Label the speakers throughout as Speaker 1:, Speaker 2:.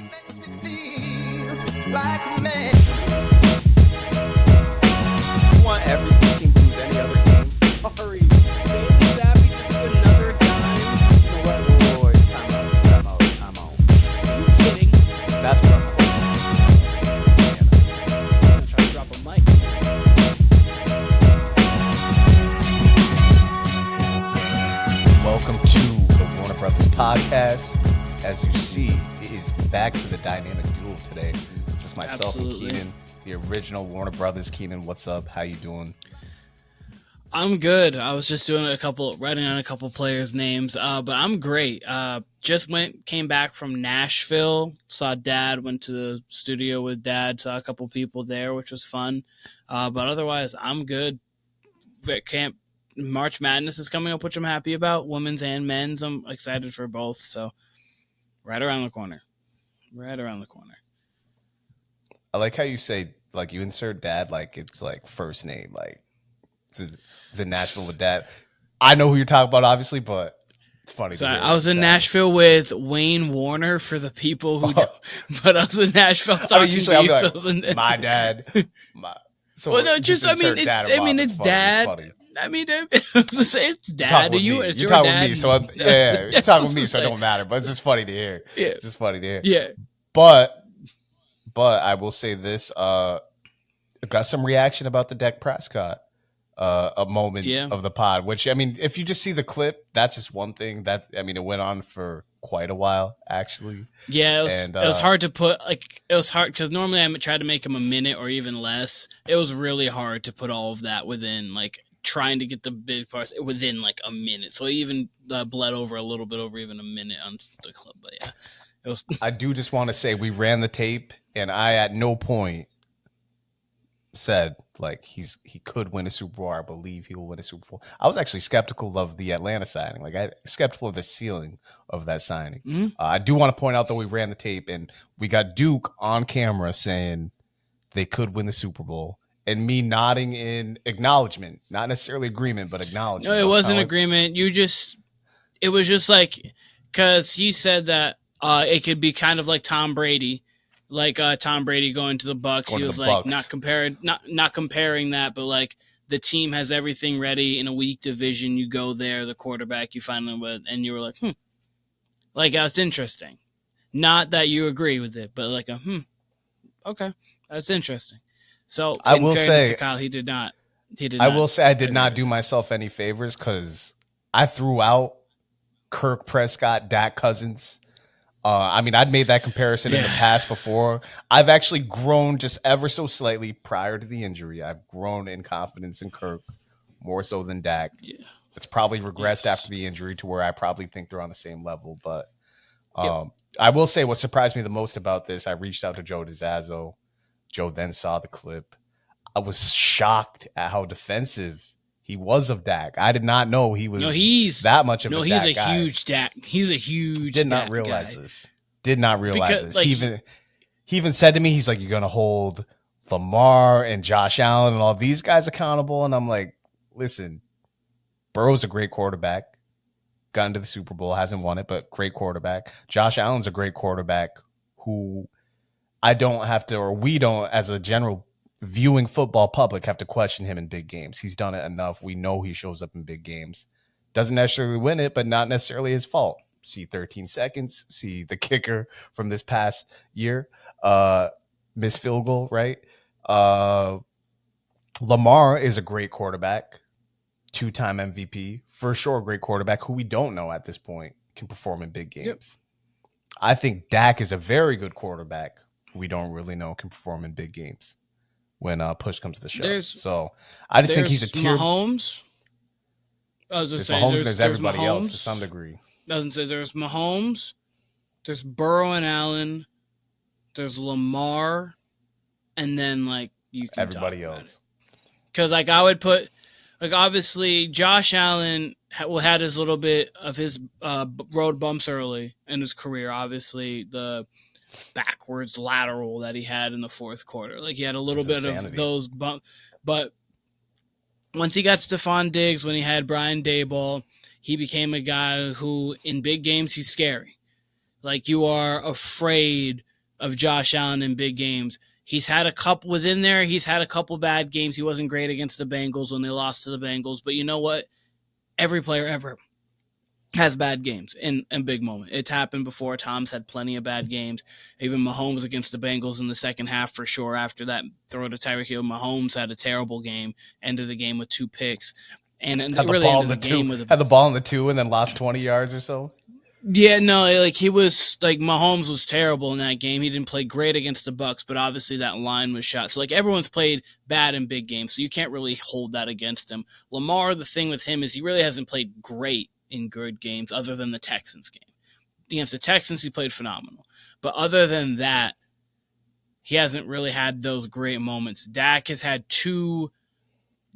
Speaker 1: makes me feel like a man.
Speaker 2: You want every team to lose any other game? Hurry. Bailey Zappi just put another dime. You know what? Wait. Time out. Are you kidding? That's what I'm gonna try to drop a mic.
Speaker 3: Welcome to the Warner Brothas Podcast. As you see, it is back to the dynamic duo today. It's just myself and Keenan, the original Warner Brothas. Keenan, what's up? How you doing?
Speaker 4: I'm good. I was just writing on a couple players' names, but I'm great. Came back from Nashville, saw Dad, went to the studio with Dad, saw a couple people there, which was fun. But otherwise, I'm good. March Madness is coming up, which I'm happy about. Women's and men's. I'm excited for both. So right around the corner.
Speaker 3: I like how you say, like, you insert Dad like it's like first name. Like, is it Nashville with Dad? I know who you're talking about, obviously, but it's funny.
Speaker 4: So I was in Nashville with Wayne Warner for the people who don't. But I was in Nashville talking
Speaker 3: usually
Speaker 4: to you.
Speaker 3: I'll be like, my dad. It's
Speaker 4: Dad. I mean, it's Dad.
Speaker 3: You're talking with me, so you're talking with me, so it don't matter. But it's just funny to hear.
Speaker 4: Yeah.
Speaker 3: It's just funny to hear.
Speaker 4: Yeah.
Speaker 3: But I will say this: I got some reaction about the Dak Prescott a moment of the pod. Which, I mean, if you just see the clip, that's just one thing. It went on for quite a while, actually.
Speaker 4: Yeah, it was hard to put, it was hard because normally I try to make him a minute or even less. It was really hard to put all of that within, trying to get the big parts within, a minute. So he even bled over a little bit over even a minute on the clip. But, yeah, it was.
Speaker 3: I do just want to say we ran the tape, and I at no point said, he could win a Super Bowl. I believe he will win a Super Bowl. I was actually skeptical of the Atlanta signing. Skeptical of the ceiling of that signing.
Speaker 4: Mm-hmm.
Speaker 3: I do want to point out that we ran the tape and we got Duke on camera saying they could win the Super Bowl, and me nodding in acknowledgement, not necessarily agreement, but acknowledgement.
Speaker 4: No, it wasn't agreement. It was just because he said that it could be kind of like Tom Brady. Tom Brady going to the Bucks, he was not comparing that, but the team has everything ready in a weak division. You go there, the quarterback you find them with, and you were that's interesting. Not that you agree with it, but okay, that's interesting. So
Speaker 3: I will say,
Speaker 4: Kyle, he did not.
Speaker 3: I will say I did not do myself any favors because I threw out Kirk Prescott, Dak Cousins. I'd made that comparison in the past before. I've actually grown just ever so slightly prior to the injury. I've grown in confidence in Kirk more so than Dak. Yeah. It's probably regressed after the injury to where I probably think they're on the same level. But I will say what surprised me the most about this, I reached out to Joe DiZazzo. Joe then saw the clip. I was shocked at how defensive he was of Dak. I did not know he was that much of a Dak guy.
Speaker 4: Huge Dak. He's a huge
Speaker 3: Did not
Speaker 4: Dak
Speaker 3: realize
Speaker 4: guy.
Speaker 3: this. Did not realize this. He even said to me, he's like, you're going to hold Lamar and Josh Allen and all these guys accountable. And I'm like, listen, Burrow's a great quarterback. Got into the Super Bowl, hasn't won it, but great quarterback. Josh Allen's a great quarterback who we don't, as a general viewing football public, have to question him in big games. He's done it enough. We know he shows up in big games. Doesn't necessarily win it, but not necessarily his fault. See 13 seconds. See the kicker from this past year. Missed field goal, right? Lamar is a great quarterback. 2-time MVP. For sure, great quarterback who we don't know at this point can perform in big games. Yep. I think Dak is a very good quarterback who we don't really know can perform in big games when push comes to shove. So I just think he's a tier.
Speaker 4: Mahomes.
Speaker 3: There's Mahomes and there's everybody else to some degree.
Speaker 4: Doesn't say there's Mahomes, there's Burrow and Allen, there's Lamar, and then you can
Speaker 3: everybody else.
Speaker 4: Because I would put obviously Josh Allen had his little bit of his road bumps early in his career. Obviously the backwards lateral that he had in the fourth quarter. He had a little bit of those bumps. But once he got Stephon Diggs, when he had Brian Daboll, he became a guy who, in big games, he's scary. You are afraid of Josh Allen in big games. He's had a couple within there. He's had a couple bad games. He wasn't great against the Bengals when they lost to the Bengals. But you know what? Every player ever has bad games in big moment. It's happened before. Tom's had plenty of bad games. Even Mahomes against the Bengals in the second half for sure. After that throw to Tyreek Hill, Mahomes had a terrible game. Ended the game with 2 picks. And
Speaker 3: had
Speaker 4: really
Speaker 3: the ball
Speaker 4: ended
Speaker 3: in
Speaker 4: the game
Speaker 3: two,
Speaker 4: with
Speaker 3: had the ball in the 2 and then lost 20 yards or so.
Speaker 4: Yeah, no, like he was like Mahomes was terrible in that game. He didn't play great against the Bucs, but obviously that line was shot. So like everyone's played bad in big games, so you can't really hold that against him. Lamar, the thing with him is he really hasn't played great in good games other than the Texans game. Against the Texans, he played phenomenal. But other than that, he hasn't really had those great moments. Dak has had 2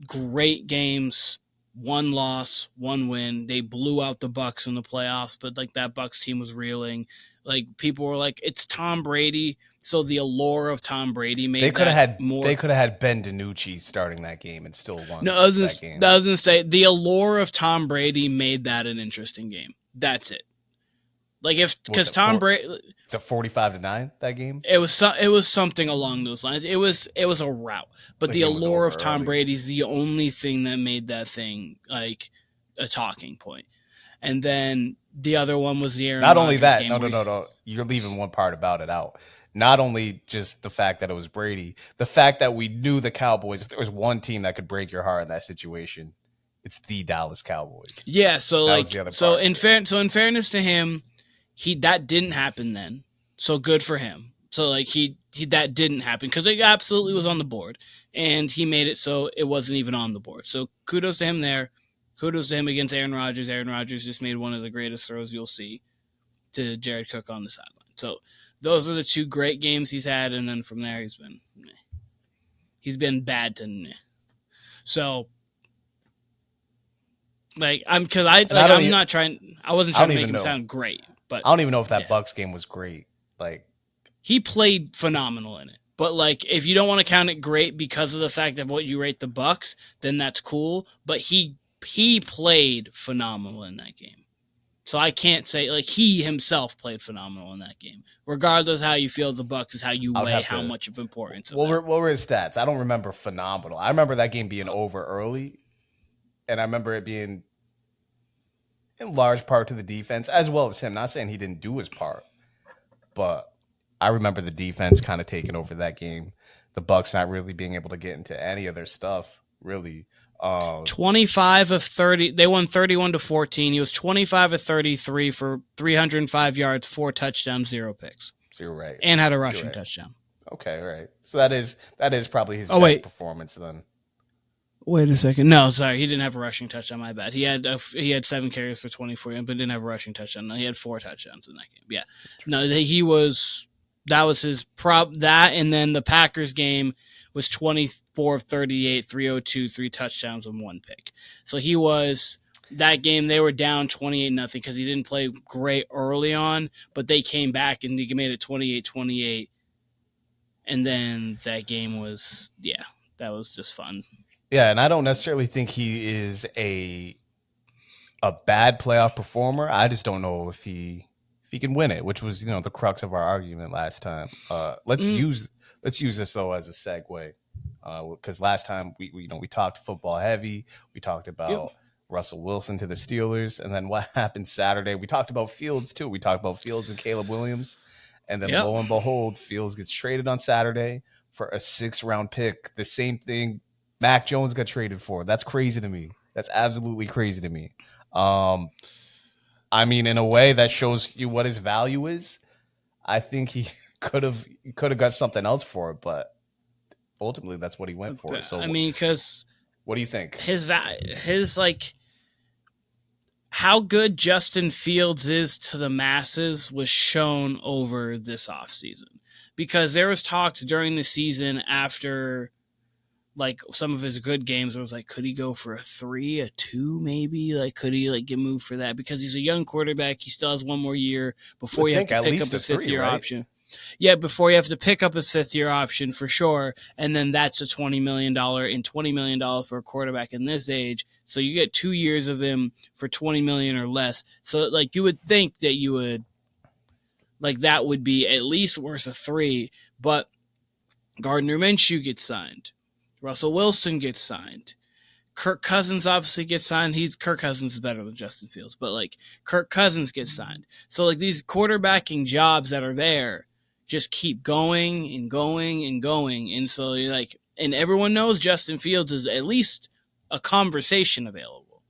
Speaker 4: great games. 1 loss, 1 win. They blew out the Bucs in the playoffs, but like that Bucs team was reeling. Like people were like, "It's Tom Brady," so the allure of Tom Brady made
Speaker 3: they could have had
Speaker 4: more.
Speaker 3: They could have had Ben DiNucci starting that game and still won.
Speaker 4: No, I was gonna say the allure of Tom Brady made that an interesting game. That's it. Like because Tom Brady,
Speaker 3: it's a 45-9 that game.
Speaker 4: It was something along those lines. It was a rout, but the allure of Tom Brady is the only thing that made that thing like a talking point. And then the other one was the Aaron
Speaker 3: Not only
Speaker 4: Rodgers
Speaker 3: that,
Speaker 4: game
Speaker 3: no, you're leaving one part about it out. Not only just the fact that it was Brady, the fact that we knew the Cowboys. If there was one team that could break your heart in that situation, it's the Dallas Cowboys.
Speaker 4: Yeah, so
Speaker 3: that
Speaker 4: like in fairness to him. That didn't happen then, so good for him. So like he that didn't happen because it absolutely was on the board, and he made it so it wasn't even on the board. So kudos to him there. Kudos to him against Aaron Rodgers. Aaron Rodgers just made one of the greatest throws you'll see to Jared Cook on the sideline. So those are the 2 great games he's had, and then from there he's been bad to meh. So. Like I wasn't trying to make him sound great, but
Speaker 3: I don't even know if that Bucs game was great. Like
Speaker 4: he played phenomenal in it, but like if you don't want to count it great because of the fact of what you rate the Bucs, then that's cool. But he played phenomenal in that game, so I can't say like he himself played phenomenal in that game. Regardless of how you feel, the Bucs is how you weigh how much of importance.
Speaker 3: What were his stats? I don't remember phenomenal. I remember that game being over early. And I remember it being in large part to the defense, as well as him. Not saying he didn't do his part, but I remember the defense kind of taking over that game. The Bucs not really being able to get into any of their stuff, really.
Speaker 4: 25 of 30. They won 31-14. He was 25 of 33 for 305 yards, 4 touchdowns, 0 picks.
Speaker 3: So you're right.
Speaker 4: And had a rushing touchdown.
Speaker 3: Okay, right. So that is probably his best performance then.
Speaker 4: Wait a second. No, sorry. He didn't have a rushing touchdown. My bad. He had 7 carries for 24, but didn't have a rushing touchdown. No, he had 4 touchdowns in that game. Yeah. No, that was his prop. That, and then the Packers game was 24 of 38, 302, 3 touchdowns and 1 pick. So that game, they were down 28-0 because he didn't play great early on, but they came back and he made it 28-28. And then that game was, that was just fun.
Speaker 3: Yeah, and I don't necessarily think he is a bad playoff performer. I just don't know if he can win it, which was the crux of our argument last time. Let's use this though as a segue, because last time we talked football heavy. We talked about Russell Wilson to the Steelers, and then what happened Saturday? We talked about Fields too. We talked about Fields and Caleb Williams, and then lo and behold, Fields gets traded on Saturday for a 6th-round pick. The same thing Mac Jones got traded for. That's crazy to me. That's absolutely crazy to me. I mean, in a way, that shows you what his value is. I think he could have got something else for it, but ultimately, that's what he went for. So,
Speaker 4: I mean, because
Speaker 3: what do you think?
Speaker 4: His like how good Justin Fields is to the masses was shown over this offseason, because there was talk during the season after. Like some of his good games, I was like, could he go for a 3, a 2, maybe? Like, could he get moved for that? Because he's a young quarterback. He still has 1 more year before you have to pick up his 5th-year option. Yeah, before you have to pick up his 5th-year option for sure. And then that's a $20 million and $20 million for a quarterback in this age. So you get 2 years of him for $20 million or less. So you would think that you would Like that would be at least worth a 3. But Gardner Minshew gets signed. Russell Wilson gets signed. Kirk Cousins obviously gets signed. Kirk Cousins is better than Justin Fields, but like Kirk Cousins gets signed. So like these quarterbacking jobs that are there just keep going and going and going. And so you're like, and everyone knows Justin Fields is at least a conversation available.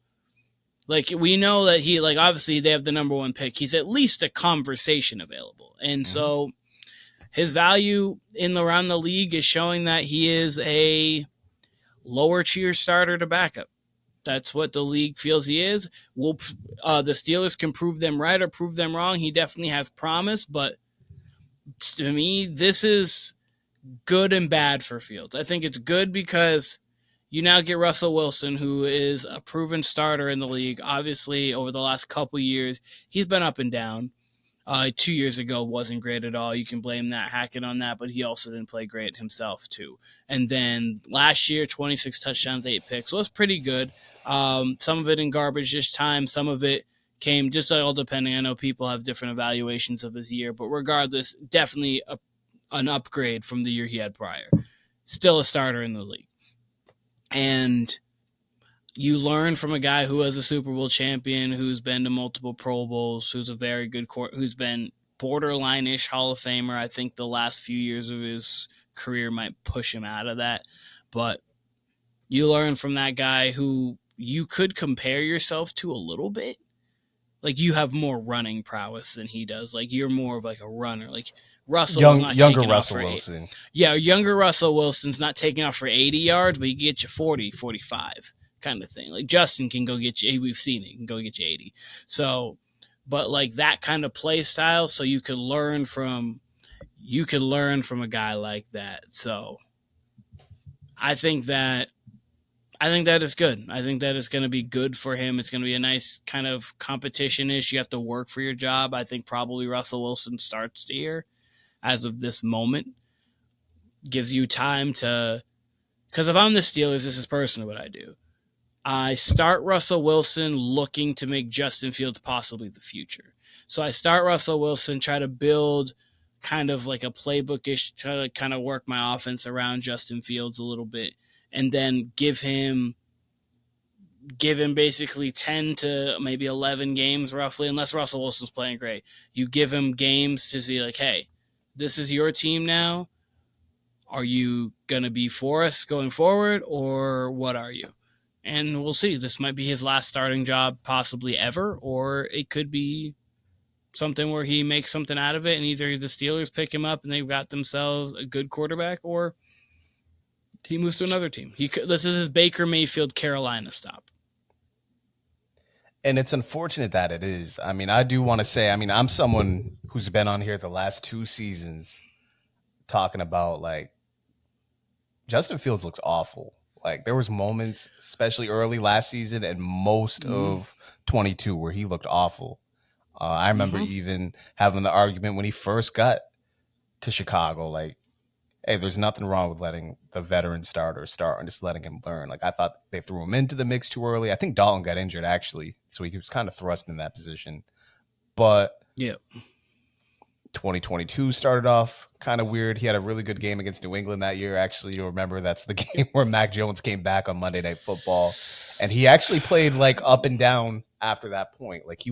Speaker 4: Like we know that he, like obviously they have the number 1 pick. He's at least a conversation available. And so his value around the league is showing that he is a lower tier starter to backup. That's what the league feels he is. The Steelers can prove them right or prove them wrong. He definitely has promise, but to me, this is good and bad for Fields. I think it's good because you now get Russell Wilson, who is a proven starter in the league. Obviously, over the last couple years, he's been up and down. 2 years ago wasn't great at all. You can blame Hackett on that, but he also didn't play great himself too. And then last year, 26 touchdowns, 8 picks. So it was pretty good. Some of it in garbage time. Some of it came just all depending. I know people have different evaluations of his year, but regardless, definitely an upgrade from the year he had prior. Still a starter in the league. And you learn from a guy who was a Super Bowl champion, who's been to multiple Pro Bowls, who's a very good who's been borderline-ish Hall of Famer. I think the last few years of his career might push him out of that. But you learn from that guy who you could compare yourself to a little bit. Like you have more running prowess than he does. Like you're more of like a runner. Like
Speaker 3: younger Russell Wilson.
Speaker 4: Yeah, younger Russell Wilson's not taking off for 80 yards, but he can get you 40, 45. Kind of thing. Like Justin can go get you, we've seen it, can go get you 80. So, but like that kind of play style, so you could learn from a guy like that. So I think that is good. I think that is going to be good for him. It's going to be a nice kind of competition-ish. You have to work for your job. I think probably Russell Wilson starts here as of this moment. Gives you time to, because if I'm the Steelers, this is personally what I do. I start Russell Wilson looking to make Justin Fields possibly the future. So I start Russell Wilson, try to build kind of like a playbook-ish, try to kind of work my offense around Justin Fields a little bit, and then give him basically 10 to maybe 11 games roughly, unless Russell Wilson's playing great. You give him games to see like, hey, this is your team now. Are you going to be for us going forward, or what are you? And we'll see. This might be his last starting job possibly ever, or it could be something where he makes something out of it and either the Steelers pick him up and they've got themselves a good quarterback, or he moves to another team. This is his Baker Mayfield Carolina stop.
Speaker 3: And it's unfortunate that it is. I mean, I do want to say, I mean, I'm someone who's been on here the last 2 seasons talking about like Justin Fields looks awful. Like there was moments, especially early last season and most of 22, where he looked awful. I remember even having the argument when he first got to Chicago, like, hey, there's nothing wrong with letting the veteran starter start and just letting him learn. Like I thought they threw him into the mix too early. I think Dalton got injured actually, so he was kind of thrust in that position. But
Speaker 4: yeah.
Speaker 3: 2022 started off kind of weird. He had a really good game against New England that year. Actually, you'll remember that's the game where Mac Jones came back on Monday Night Football. And he actually played like up and down after that point. Like he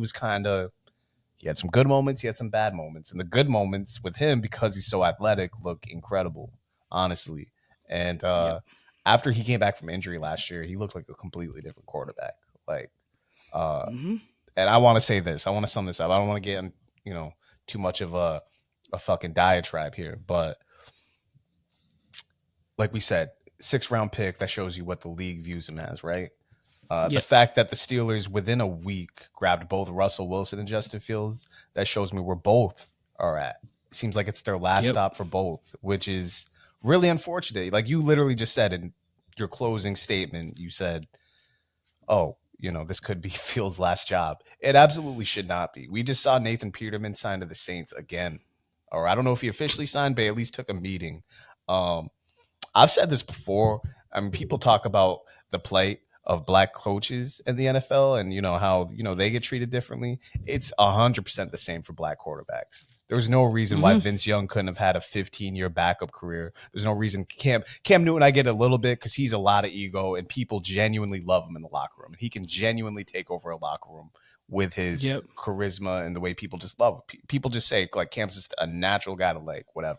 Speaker 3: had some good moments. He had some bad moments. And the good moments with him, because he's so athletic, look incredible, honestly. And after he came back from injury last year, he looked like a completely different quarterback. Like, and I want to say this. I want to sum this up. I don't want to get, too much of a fucking diatribe here, but like we said, 6th round pick, that shows you what the league views him as, right? The fact that the Steelers within a week grabbed both Russell Wilson and Justin Fields, that shows me where both are at. It seems like it's their last stop for both, which is really unfortunate. Like you literally just said in your closing statement, you said, oh, this could be Fields' last job. It absolutely should not be. We just saw Nathan Peterman sign to the Saints again. Or I don't know if he officially signed, but at least took a meeting. I've said this before. I mean, people talk about the plight of black coaches in the NFL and, how, they get treated differently, it's 100% the same for black quarterbacks. There's no reason why Vince Young couldn't have had a 15-year backup career. There's no reason Cam Newton, I get a little bit because he's a lot of ego and people genuinely love him in the locker room. And he can genuinely take over a locker room with his charisma and the way people just love him. People just say, like, Cam's just a natural guy to like, whatever.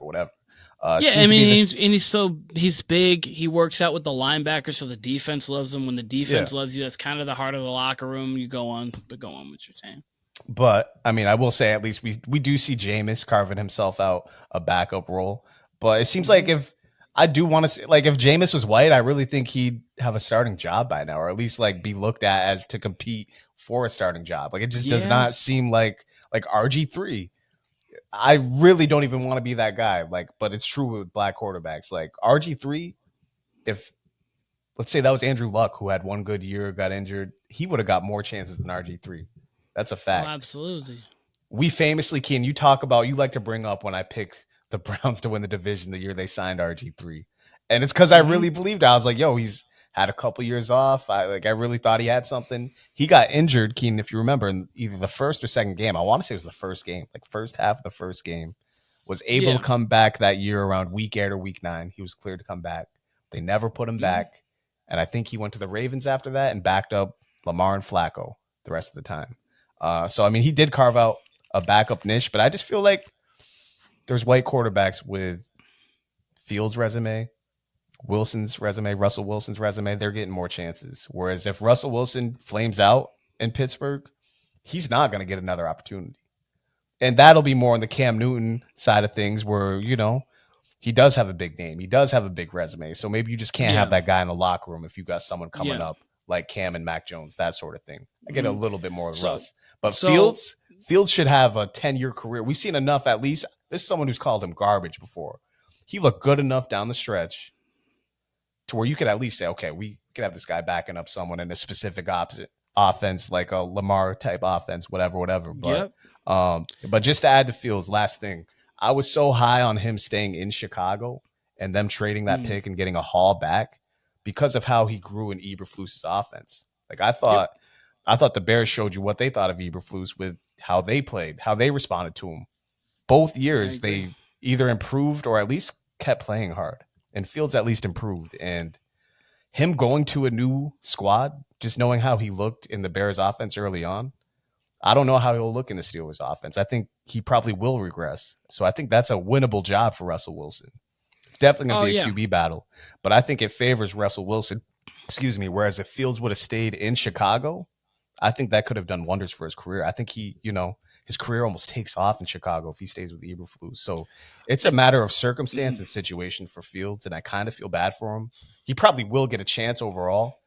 Speaker 4: He's big. He works out with the linebackers, so the defense loves him. When the defense loves you, that's kind of the heart of the locker room. You go on with what you're saying.
Speaker 3: But I mean, I will say at least we do see Jameis carving himself out a backup role. But it seems like if Jameis was white, I really think he'd have a starting job by now, or at least like be looked at as to compete for a starting job. Like it just does not seem like RG3. I really don't even want to be that guy. Like, but it's true with black quarterbacks. Like RG3, if let's say that was Andrew Luck, who had one good year, got injured, he would have got more chances than RG3. That's a fact.
Speaker 4: Oh, absolutely.
Speaker 3: We famously, Keenan, you like to bring up when I picked the Browns to win the division the year they signed RG3. And it's because I really believed it. I was like, yo, he's had a couple years off. I really thought he had something. He got injured, Keenan, if you remember, in either the first or second game. I want to say it was the first game, like first half of the first game. Was able to come back that year around week 8 or week 9. He was cleared to come back. They never put him back. And I think he went to the Ravens after that and backed up Lamar and Flacco the rest of the time. So, I mean, he did carve out a backup niche, but I just feel like there's white quarterbacks with Fields' resume, Wilson's resume, Russell Wilson's resume. They're getting more chances. Whereas if Russell Wilson flames out in Pittsburgh, he's not going to get another opportunity. And that'll be more on the Cam Newton side of things where, he does have a big name. He does have a big resume. So maybe you just can't have that guy in the locker room if you got someone coming up like Cam and Mac Jones, that sort of thing. I get a little bit more of Russ. But Fields should have a 10-year career. We've seen enough, at least. This is someone who's called him garbage before. He looked good enough down the stretch to where you could at least say, okay, we could have this guy backing up someone in a specific opposite offense, like a Lamar type offense, whatever. But but just to add to Fields, last thing, I was so high on him staying in Chicago and them trading that pick and getting a haul back because of how he grew in Eberflus's offense. Like I thought the Bears showed you what they thought of Eberflus with how they played, how they responded to him. Both years, they either improved or at least kept playing hard. And Fields at least improved. And him going to a new squad, just knowing how he looked in the Bears offense early on, I don't know how he'll look in the Steelers offense. I think he probably will regress. So I think that's a winnable job for Russell Wilson. It's definitely going to be a QB battle. But I think it favors Russell Wilson. Whereas if Fields would have stayed in Chicago, I think that could have done wonders for his career. I think he, his career almost takes off in Chicago if he stays with Eberflus. So it's a matter of circumstance and situation for Fields, and I kind of feel bad for him. He probably will get a chance overall,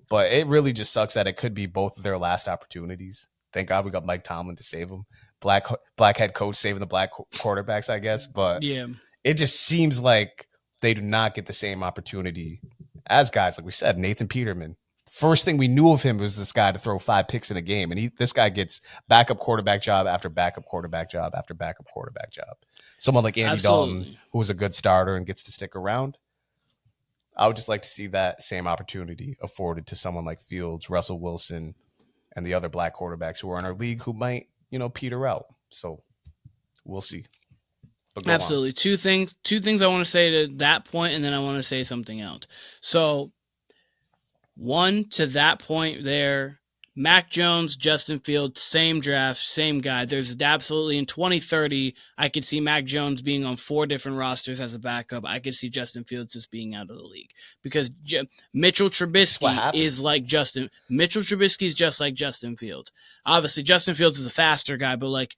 Speaker 3: but it really just sucks that it could be both of their last opportunities. Thank God we got Mike Tomlin to save him. Black head coach saving the black quarterbacks, I guess. But it just seems like they do not get the same opportunity as guys, like we said, Nathan Peterman. First thing we knew of him was this guy to throw 5 picks in a game. And this guy gets backup quarterback job after backup quarterback job after backup quarterback job. Someone like Andy Dalton, who was a good starter and gets to stick around. I would just like to see that same opportunity afforded to someone like Fields, Russell Wilson, and the other black quarterbacks who are in our league who might, peter out. So we'll see.
Speaker 4: Absolutely. Two things I want to say to that point, and then I want to say something else. So, one, to that point there, Mac Jones, Justin Fields, same draft, same guy. There's absolutely, in 2030, I could see Mac Jones being on 4 different rosters as a backup. I could see Justin Fields just being out of the league because Mitchell Trubisky is like Justin. Mitchell Trubisky is just like Justin Fields. Obviously, Justin Fields is a faster guy, but like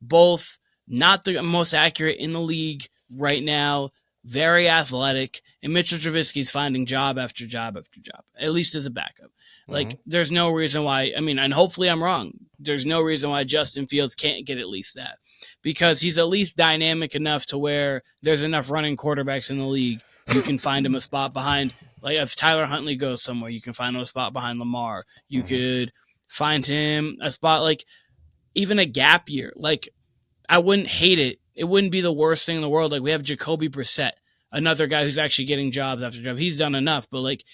Speaker 4: both not the most accurate in the league right now, very athletic, and Mitchell Trubisky's finding job after job after job, at least as a backup. Like, there's no reason why, and hopefully I'm wrong, there's no reason why Justin Fields can't get at least that, because he's at least dynamic enough to where there's enough running quarterbacks in the league. You can find him a spot behind, like if Tyler Huntley goes somewhere, you can find him a spot behind Lamar. You could find him a spot, like even a gap year. Like, I wouldn't hate it. It wouldn't be the worst thing in the world. Like, we have Jacoby Brissett, another guy who's actually getting jobs after job. He's done enough, but like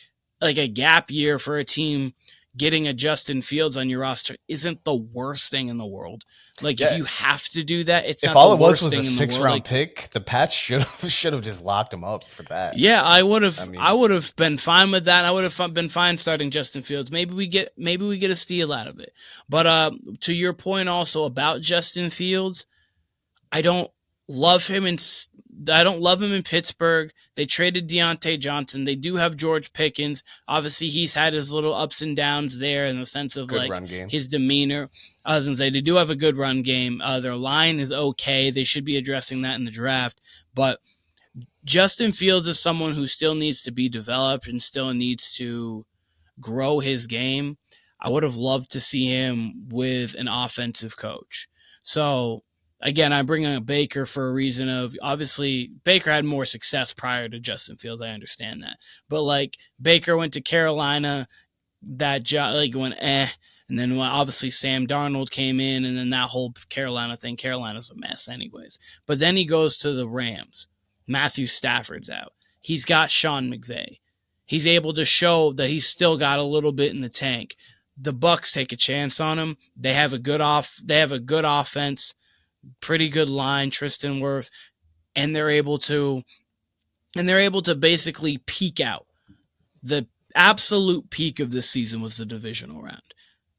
Speaker 4: like a gap year for a team, getting a Justin Fields on your roster isn't the worst thing in the world. Like if you have to do that, it's
Speaker 3: if
Speaker 4: not
Speaker 3: all
Speaker 4: the
Speaker 3: it was
Speaker 4: worst
Speaker 3: was
Speaker 4: thing
Speaker 3: a
Speaker 4: in the world.
Speaker 3: 6th round pick, the Pats should have just locked him up for that.
Speaker 4: Yeah, I would have been fine with that. I would have been fine starting Justin Fields. Maybe we get a steal out of it. But to your point also about Justin Fields, I don't love him in Pittsburgh. They traded Deontay Johnson. They do have George Pickens. Obviously, he's had his little ups and downs there in the sense of
Speaker 3: good run game.
Speaker 4: His demeanor. I was going to say they do have a good run game. Their line is okay. They should be addressing that in the draft. But Justin Fields is someone who still needs to be developed and still needs to grow his game. I would have loved to see him with an offensive coach. So, again, I'm bringing up Baker for a reason of, obviously, Baker had more success prior to Justin Fields. I understand that. But, Baker went to Carolina, that job, went and then obviously Sam Darnold came in, and then that whole Carolina thing. Carolina's a mess anyways. But then he goes to the Rams. Matthew Stafford's out. He's got Sean McVay. He's able to show that he's still got a little bit in the tank. The Bucs take a chance on him. They have a good offense, pretty good line, Tristan Wirfs, and they're able to basically peak out. The absolute peak of this season was the divisional round.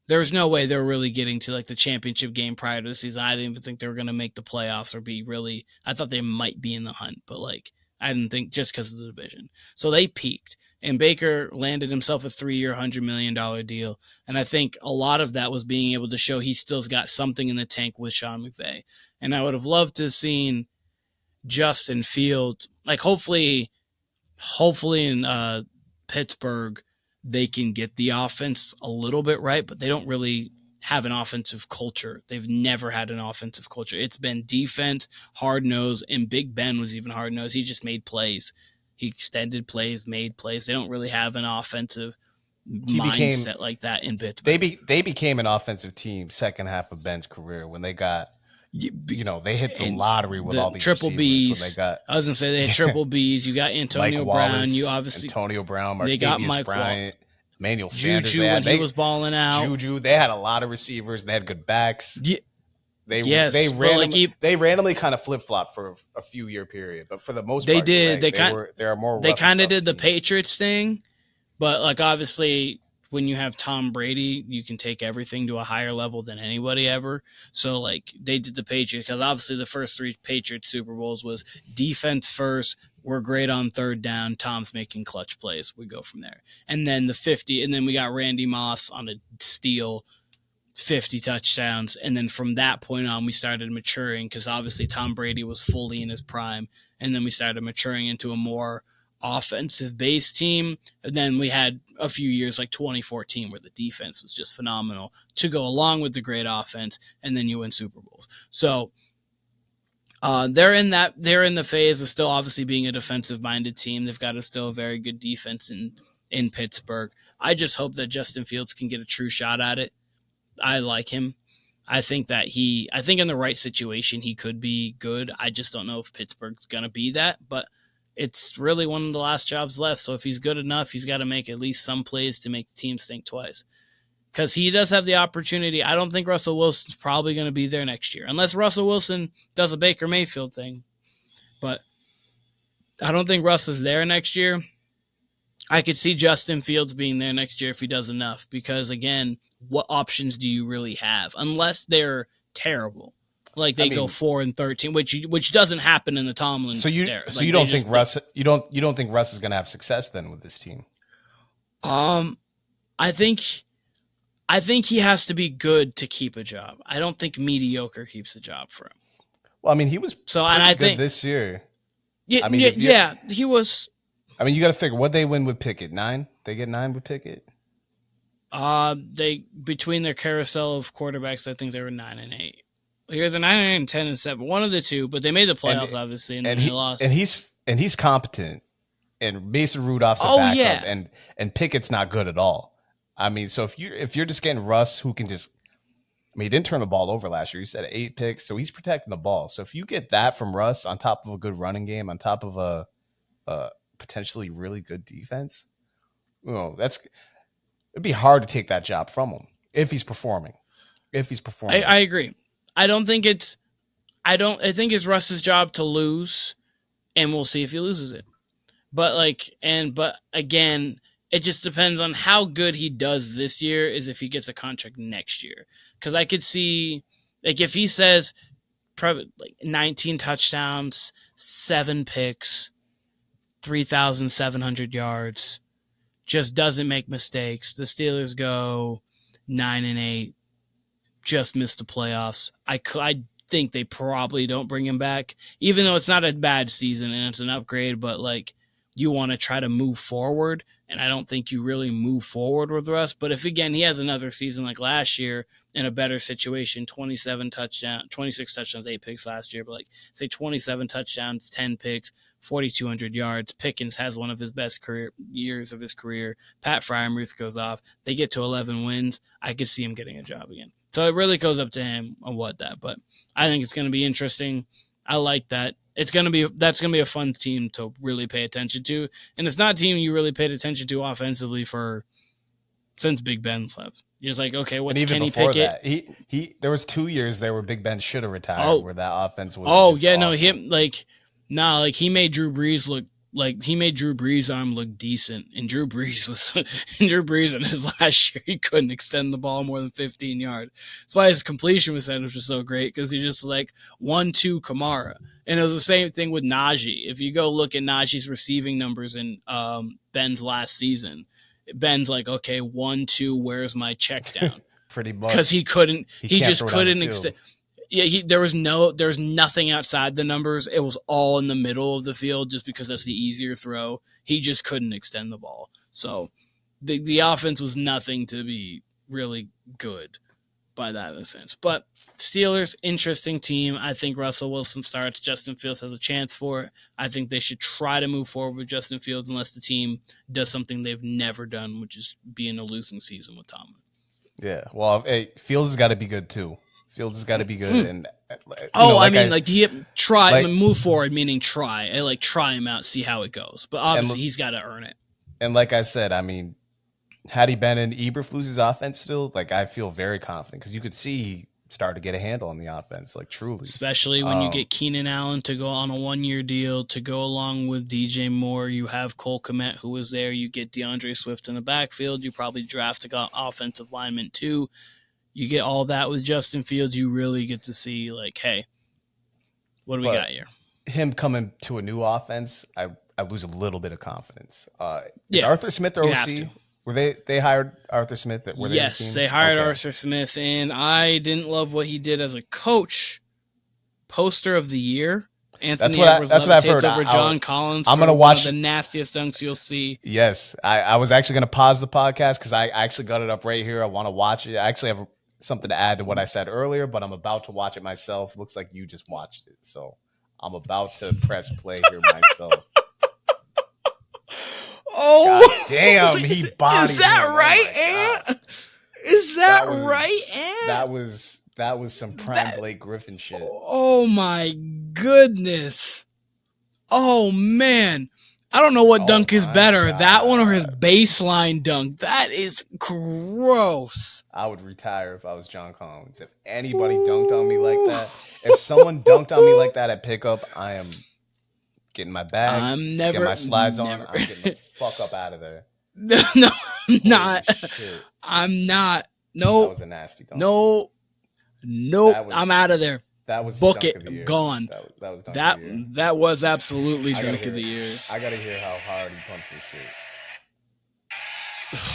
Speaker 4: There's no way they're really getting to the championship game prior to the season. I didn't even think they were going to make the playoffs or be really. I thought they might be in the hunt, but I didn't think, just because of the division. So they peaked, and Baker landed himself a 3-year, $100 million deal. And I think a lot of that was being able to show he still's got something in the tank with Sean McVay. And I would have loved to have seen Justin Fields, hopefully in Pittsburgh, they can get the offense a little bit right, but they don't really have an offensive culture. They've never had an offensive culture. It's been defense, hard-nosed, and Big Ben was even hard-nosed. He just made plays. He extended plays, made plays. They don't really have an offensive mindset like that in Pittsburgh.
Speaker 3: They became an offensive team second half of Ben's career when they got, they hit the lottery with all these
Speaker 4: triple B's.
Speaker 3: They got,
Speaker 4: I was going to say they had triple B's. You got Antonio Brown. You obviously
Speaker 3: Antonio Brown,
Speaker 4: they got
Speaker 3: Martavis Bryant, Emmanuel Sanders.
Speaker 4: Juju when he was balling out.
Speaker 3: Juju. They had a lot of receivers. They had good backs.
Speaker 4: Yeah.
Speaker 3: They randomly kind of flip flop for a few year period, but for the most part,
Speaker 4: did.
Speaker 3: Right. They
Speaker 4: kind of did the Patriots thing, but obviously when you have Tom Brady, you can take everything to a higher level than anybody ever. So they did the Patriots, because obviously the first 3 Patriots Super Bowls was defense first. We're great on third down. Tom's making clutch plays. We go from there. And then and then we got Randy Moss on a steal, 50 touchdowns. And then from that point on, we started maturing, because obviously Tom Brady was fully in his prime. And then we started maturing into a more offensive-based team. And then we had a few years like 2014 where the defense was just phenomenal to go along with the great offense, and then you win Super Bowls. So they're in the phase of still obviously being a defensive-minded team. They've got still a very good defense in Pittsburgh. I just hope that Justin Fields can get a true shot at it. I like him. I think in the right situation he could be good. I just don't know if Pittsburgh's going to be that, but it's really one of the last jobs left. So if he's good enough, he's got to make at least some plays to make teams think twice. Because he does have the opportunity. I don't think Russell Wilson's probably going to be there next year, unless Russell Wilson does a Baker Mayfield thing. But I don't think Russ is there next year. I could see Justin Fields being there next year if he does enough. Because, again, what options do you really have? Unless they're terrible. They go 4-13, which doesn't happen in the Tomlin era.
Speaker 3: So you don't think Russ you don't think Russ is going to have success then with this team?
Speaker 4: I think he has to be good to keep a job. I don't think mediocre keeps a job for him.
Speaker 3: Well, he was good this year.
Speaker 4: Yeah, he was.
Speaker 3: You got to figure what they win with Pickett. 9? They get 9 with Pickett.
Speaker 4: They between their carousel of quarterbacks, I think they were 9-8. Here's a 9 10-7, one of the two, but they made the playoffs obviously, and they lost.
Speaker 3: And he's competent. And Mason Rudolph's a backup, and Pickett's not good at all. So if you're just getting Russ, who can just, he didn't turn the ball over last year. He said 8 picks, so he's protecting the ball. So if you get that from Russ on top of a good running game, on top of a potentially really good defense, it'd be hard to take that job from him if he's performing.
Speaker 4: I agree. I think it's Russ's job to lose, and we'll see if he loses it. But again, it just depends on how good he does this year is if he gets a contract next year. Because I could see, like, if he says probably like 19 touchdowns, 7 picks, 3,700 yards, just doesn't make mistakes. The Steelers go 9-8, just missed the playoffs. I think they probably don't bring him back, even though it's not a bad season and it's an upgrade, but like, you want to try to move forward, and I don't think you really move forward with Russ. But if, again, he has another season like last year in a better situation, 26 touchdowns, 8 picks last year, but like, say 27 touchdowns, 10 picks, 4,200 yards. Pickens has one of his best years of his career. Pat Freiermuth goes off. They get to 11 wins. I could see him getting a job again. So it really goes up to him on but I think it's going to be interesting. I like that. That's going to be a fun team to really pay attention to. And it's not a team you really paid attention to offensively since Big Ben's left. You're just like, okay, what's Kenny Pickett?
Speaker 3: That, there was 2 years there where Big Ben should have retired, where that offense was.
Speaker 4: He made Drew Brees look like he made Drew Brees' arm look decent, and Drew Brees in his last year, he couldn't extend the ball more than 15 yards. That's why his completion percentage was so great, because he just like 1-2 Kamara. And it was the same thing with Najee. If you go look at Najee's receiving numbers in Ben's last season, Ben's like, okay, 1-2, where's my check down?
Speaker 3: Pretty much.
Speaker 4: Because he just couldn't extend. Yeah, there was nothing outside the numbers. It was all in the middle of the field, just because that's the easier throw. He just couldn't extend the ball. So the offense was nothing to be really good by that sense. But Steelers, interesting team. I think Russell Wilson starts. Justin Fields has a chance for it. I think they should try to move forward with Justin Fields unless the team does something they've never done, which is be in a losing season with Tomlin.
Speaker 3: Yeah, well, Fields has got to be good too. Fields has got to be good. And
Speaker 4: move forward, meaning try. Try him out, see how it goes. But obviously, he's got to earn it.
Speaker 3: And like I said, I mean, had he been in Eberflus's offense still, I feel very confident, because you could see he started to get a handle on the offense, truly.
Speaker 4: Especially when you get Keenan Allen to go on a 1-year deal to go along with DJ Moore. You have Cole Kmet, who was there. You get DeAndre Swift in the backfield. You probably draft an offensive lineman too. You get all that with Justin Fields. You really get to see, hey, what do we got here?
Speaker 3: Him coming to a new offense, I lose a little bit of confidence. Is Arthur Smith their OC? Were they hired Arthur Smith?
Speaker 4: Yes, they hired Arthur Smith, and I didn't love what he did as a coach. Poster of the year. Anthony Edwards levitates over John Collins.
Speaker 3: I'm gonna watch
Speaker 4: the nastiest dunks you'll see.
Speaker 3: Yes, I was actually gonna pause the podcast because I actually got it up right here. I want to watch it. I actually have something to add to what I said earlier, but I'm about to watch it myself. Looks like you just watched it, so I'm about to press play here myself.
Speaker 4: Oh,
Speaker 3: God damn! He bodied.
Speaker 4: Is that him. Right, Ant? Is that right, Ant?
Speaker 3: That was some prime Blake Griffin shit.
Speaker 4: Oh my goodness! Oh man, I don't know what dunk is better, that one or his baseline dunk. That is gross.
Speaker 3: I would retire if I was John Collins. If anybody dunked on me like that, if someone dunked on me like that at pickup, I am getting my bag, getting my slides on. I'm getting the fuck up out of there.
Speaker 4: No, I'm not. Shit. I'm not. No,
Speaker 3: that was a nasty dunk.
Speaker 4: No, I'm out of there.
Speaker 3: That was
Speaker 4: book
Speaker 3: dunk
Speaker 4: it.
Speaker 3: Of the year.
Speaker 4: Gone.
Speaker 3: That was dunk of the year.
Speaker 4: That was absolutely dunk of the year.
Speaker 3: I gotta hear how hard he punched this shit.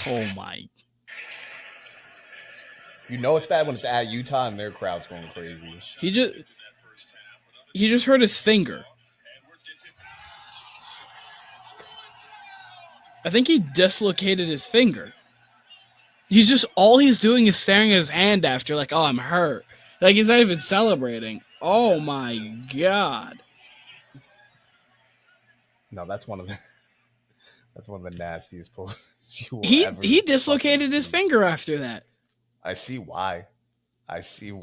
Speaker 4: Oh my!
Speaker 3: You know it's bad when it's at Utah and their crowd's going crazy.
Speaker 4: He just hurt his finger. I think he dislocated his finger. All he's doing is staring at his hand after, oh, I'm hurt. He's not even celebrating. Oh my God.
Speaker 3: No, that's one of the nastiest posts you will ever
Speaker 4: He dislocated his finger after that.
Speaker 3: I see why.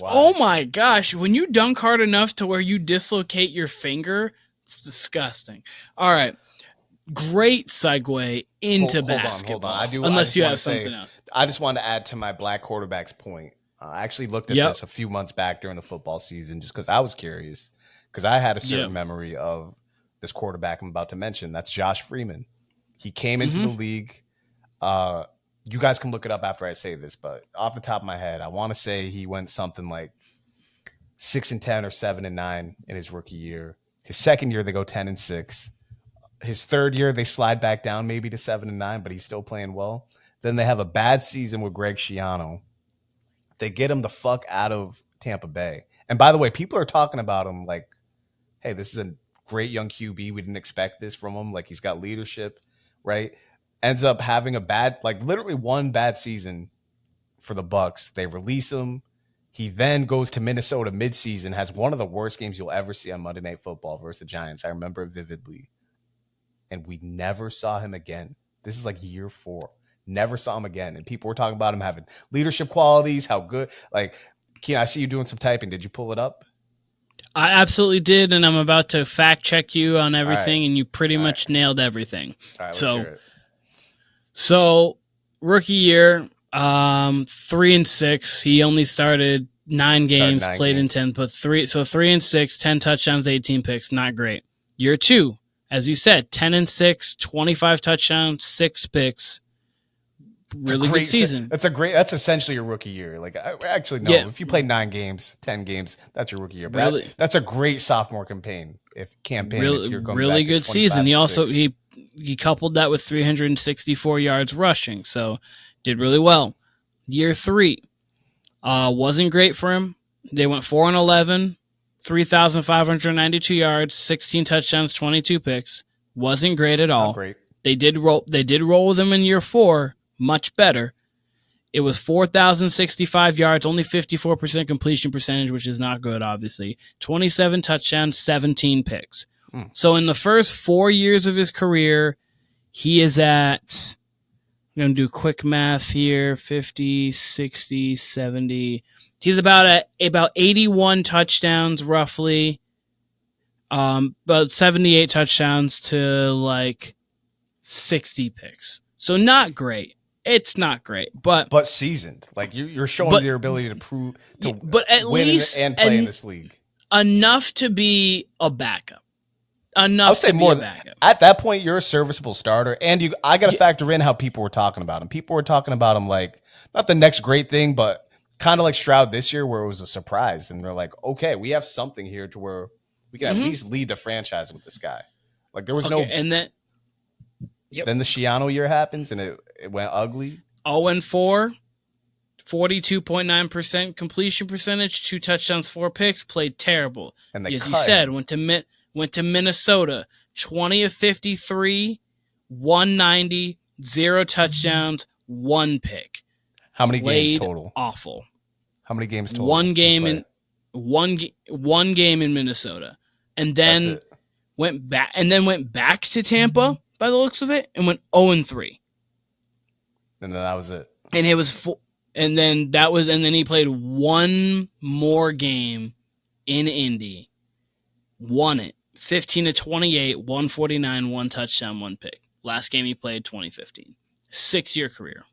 Speaker 4: Oh my gosh. When you dunk hard enough to where you dislocate your finger, it's disgusting. All right. great segue into
Speaker 3: Hold
Speaker 4: basketball.
Speaker 3: on.
Speaker 4: Unless you have something else.
Speaker 3: I just want to add to my black quarterbacks point. I actually looked at this a few months back during the football season just because I was curious, because I had a certain memory of this quarterback I'm about to mention. That's Josh Freeman. He came into the league. You guys can look it up after I say this, but off the top of my head, I want to say he went something like 6-10 or 7-9 in his rookie year. His second year, they go 10-6. His third year, they slide back down maybe to 7-9, but he's still playing well. Then they have a bad season with Greg Schiano. They get him the fuck out of Tampa Bay. And by the way, people are talking about him like, hey, this is a great young QB. We didn't expect this from him. Like, he's got leadership, right? Ends up having a bad, like literally one bad season for the Bucks. They release him. He then goes to Minnesota midseason, has one of the worst games you'll ever see on Monday Night Football versus the Giants. I remember it vividly. And we never saw him again. This is like year 4. Never saw him again. And people were talking about him having leadership qualities, how good. Like, Keenan, I see you doing some typing. Did you pull it up?
Speaker 4: I absolutely did, and I'm about to fact check you on everything, and you pretty much nailed everything.
Speaker 3: All right, let's hear it.
Speaker 4: So rookie year, 3-6. He only started 9 games, played in 10, but 3-6, 10 touchdowns, 18 picks. Not great. Year 2, as you said, 10-6, 25 touchdowns, 6 picks. Really good season.
Speaker 3: That's essentially your rookie year. Like, actually, no. Yeah. If you play 9 games, 10 games, that's your rookie year. But really, that's a great sophomore campaign.
Speaker 4: Really good season. He coupled that with 364 yards rushing, so did really well. Year 3 wasn't great for him. They went 4-11, 3,592 yards, 16 touchdowns, 22 picks. Wasn't great at all.
Speaker 3: Not great.
Speaker 4: They did roll with him in year 4. Much better. It was 4,065 yards, only 54% completion percentage, which is not good, obviously. 27 touchdowns, 17 picks. So in the first 4 years of his career, he is at, I'm going to do quick math here, 50, 60, 70. He's about 81 touchdowns, roughly. About 78 touchdowns to like 60 picks. So not great. It's not great, but
Speaker 3: seasoned. Like you're showing your ability to prove to
Speaker 4: but at
Speaker 3: win
Speaker 4: least
Speaker 3: and play in this league
Speaker 4: enough to be a backup. Enough. I would say to more be a backup.
Speaker 3: At that point, you're a serviceable starter, and I got to factor in how people were talking about him. People were talking about him like not the next great thing, but kind of like Stroud this year, where it was a surprise, and they're like, okay, we have something here to where we can at least lead the franchise with this guy. Like there was
Speaker 4: and then.
Speaker 3: Yep. Then the Schiano year happens, and it went ugly.
Speaker 4: 0-4, 42.9% completion percentage, 2 touchdowns, 4 picks. Played terrible.
Speaker 3: And
Speaker 4: as you said, went to Minnesota, 20 of 53, 190, 0 touchdowns, 1 pick.
Speaker 3: How many games total?
Speaker 4: Awful.
Speaker 3: How many games total?
Speaker 4: One game in Minnesota, and then went back to Tampa. By the looks of it, and went 0-3.
Speaker 3: And then that was it.
Speaker 4: And it was and then he played one more game in Indy. Won it. 15-28, 149, 1 touchdown, 1 pick. Last game he played 2015. 6-year career.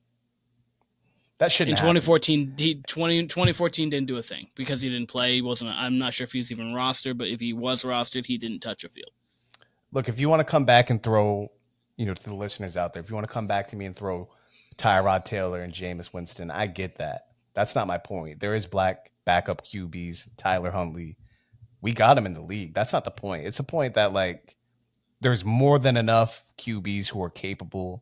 Speaker 3: That shouldn't
Speaker 4: happen. In 2014 didn't do a thing because he didn't play. I'm not sure if he was even rostered, but if he was rostered, he didn't touch a field.
Speaker 3: Look, if you want to come back and throw, to the listeners out there, if you want to come back to me and throw Tyrod Taylor and Jameis Winston, I get that. That's not my point. There is black backup QBs, Tyler Huntley. We got him in the league. That's not the point. It's a point that, like, there's more than enough QBs who are capable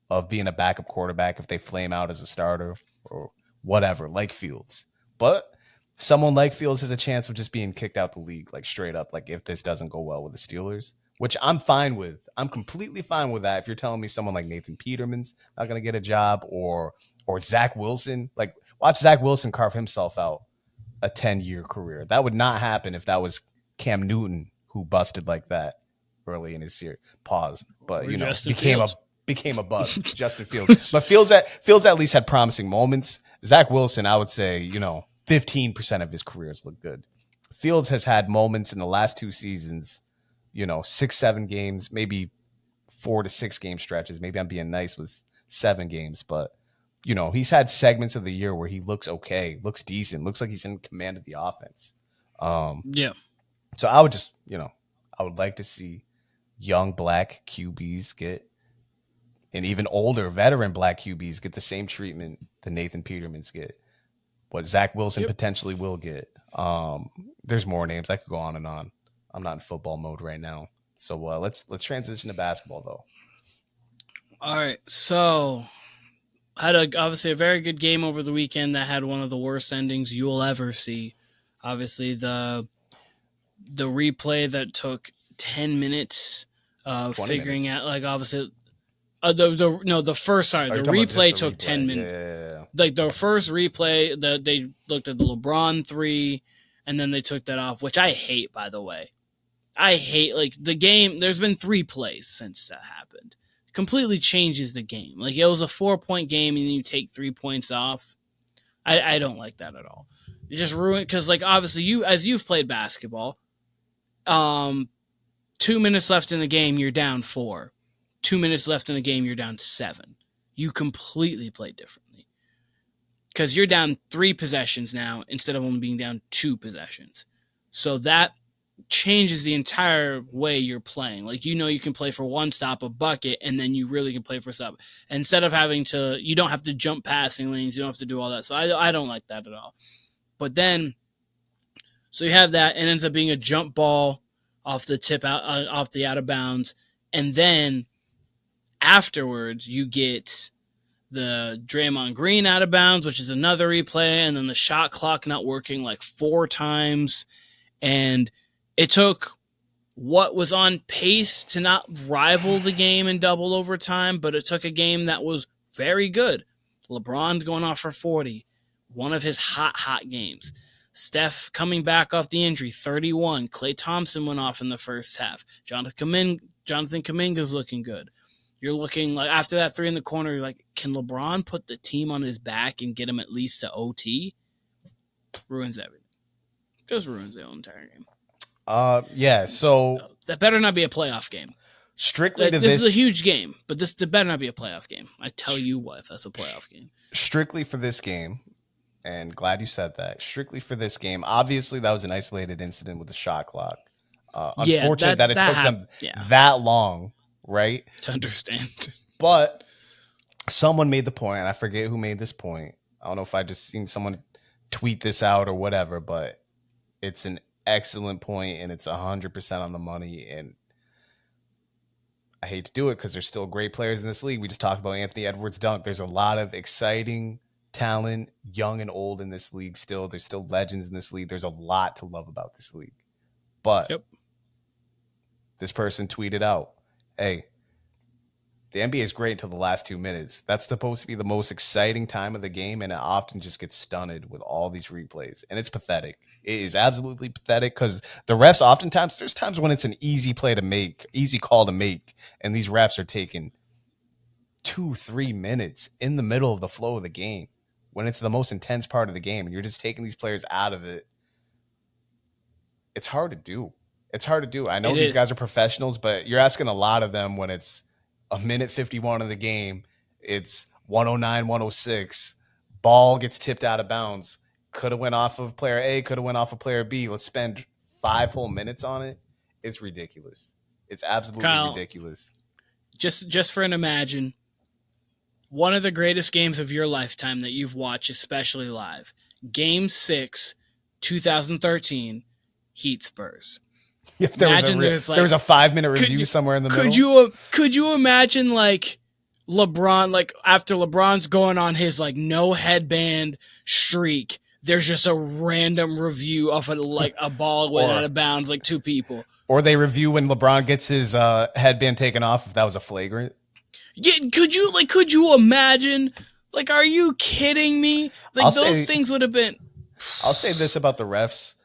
Speaker 3: of being a backup quarterback if they flame out as a starter or whatever, like Fields. But someone like Fields has a chance of just being kicked out the league, like straight up, like if this doesn't go well with the Steelers. Which I'm fine with. I'm completely fine with that. If you're telling me someone like Nathan Peterman's not going to get a job or Zach Wilson, like watch Zach Wilson carve himself out a 10-year career. That would not happen if that was Cam Newton who busted like that early in his year. Pause. But, became a bust. Justin Fields. But Fields at least had promising moments. Zach Wilson, I would say, 15% of his careers look good. Fields has had moments in the last 2 seasons, 6-7 games, maybe 4 to 6 game stretches. Maybe I'm being nice with 7 games, but he's had segments of the year where he looks okay, looks decent, looks like he's in command of the offense.
Speaker 4: Yeah.
Speaker 3: So I would just, I would like to see young black QBs get, and even older veteran black QBs get the same treatment that Nathan Peterman's get, what Zach Wilson potentially will get. There's more names. I could go on and on. I'm not in football mode right now. So let's transition to basketball though.
Speaker 4: All right. So had obviously a very good game over the weekend that had one of the worst endings you'll ever see. Obviously the replay that took 10 minutes figuring out, like, obviously the replay took 10 minutes.
Speaker 3: Yeah.
Speaker 4: Like the first replay that they looked at the LeBron 3 and then they took that off, which I hate, by the way. I hate, like, the game. There's been 3 plays since that happened. Completely changes the game. Like, it was a 4-point game and you take 3 points off. I don't like that at all. It just ruined, because, like, obviously you've played basketball, 2 minutes left in the game, you're down 4. 2 minutes left in the game, you're down 7. You completely play differently. Because you're down 3 possessions now instead of only being down 2 possessions. So that changes the entire way you're playing. Like, you can play for 1 stop, a bucket, and then you really can play for a stop. Instead of you don't have to jump passing lanes, you don't have to do all that. So I don't like that at all. But then, so you have that, and it ends up being a jump ball off the tip off the out of bounds, and then afterwards you get the Draymond Green out of bounds, which is another replay, and then the shot clock not working like 4 times, and it took what was on pace to not rival the game in double overtime, but it took a game that was very good. LeBron's going off for 40, one of his hot games. Steph coming back off the injury, 31. Klay Thompson went off in the first half. Jonathan Kuminga's looking good. You're looking like, after that 3 in the corner, you're like, can LeBron put the team on his back and get him at least to OT? Ruins everything. Just ruins the whole entire game.
Speaker 3: Yeah, so
Speaker 4: that better not be a playoff game.
Speaker 3: Strictly to
Speaker 4: this is a huge game, but this better not be a playoff game. I tell you what, if that's a playoff game.
Speaker 3: Strictly for this game, and glad you said that. Strictly for this game, obviously that was an isolated incident with the shot clock. Unfortunate that it took them that long, right?
Speaker 4: To understand.
Speaker 3: But someone made the point, and I forget who made this point. I don't know if I just seen someone tweet this out or whatever, but it's an excellent point, and it's 100% on the money. And I hate to do it because there's still great players in this league. We just talked about Anthony Edwards' dunk. There's a lot of exciting talent, young and old, in this league still. There's still legends in this league. There's a lot to love about this league. But this person tweeted out, hey, the NBA is great until the last 2 minutes. That's supposed to be the most exciting time of the game, and it often just gets stunted with all these replays. And it's pathetic. It is absolutely pathetic because the refs oftentimes, there's times when it's an easy play to make, easy call to make, and these refs are taking 2-3 minutes in the middle of the flow of the game when it's the most intense part of the game, and you're just taking these players out of it. It's hard to do. It's hard to do. I know these guys are professionals, but you're asking a lot of them when it's a minute 51 of the game. It's 109, 106. Ball gets tipped out of bounds. Could have went off of player A, could have went off of player B. Let's spend 5 whole minutes on it. It's ridiculous. It's absolutely ridiculous.
Speaker 4: Just for an imagine, one of the greatest games of your lifetime that you've watched, especially live. Game 6, 2013, Heat Spurs.
Speaker 3: If there was a 5-minute review somewhere in the middle.
Speaker 4: Could you imagine, like, LeBron, like, after LeBron's going on his, like, no headband streak, there's just a random review of a ball went out of bounds, like 2 people.
Speaker 3: Or they review when LeBron gets his headband taken off, if that was a flagrant.
Speaker 4: Yeah, could you imagine? Like, are you kidding me? Like, those things would have been.
Speaker 3: I'll say this about the refs.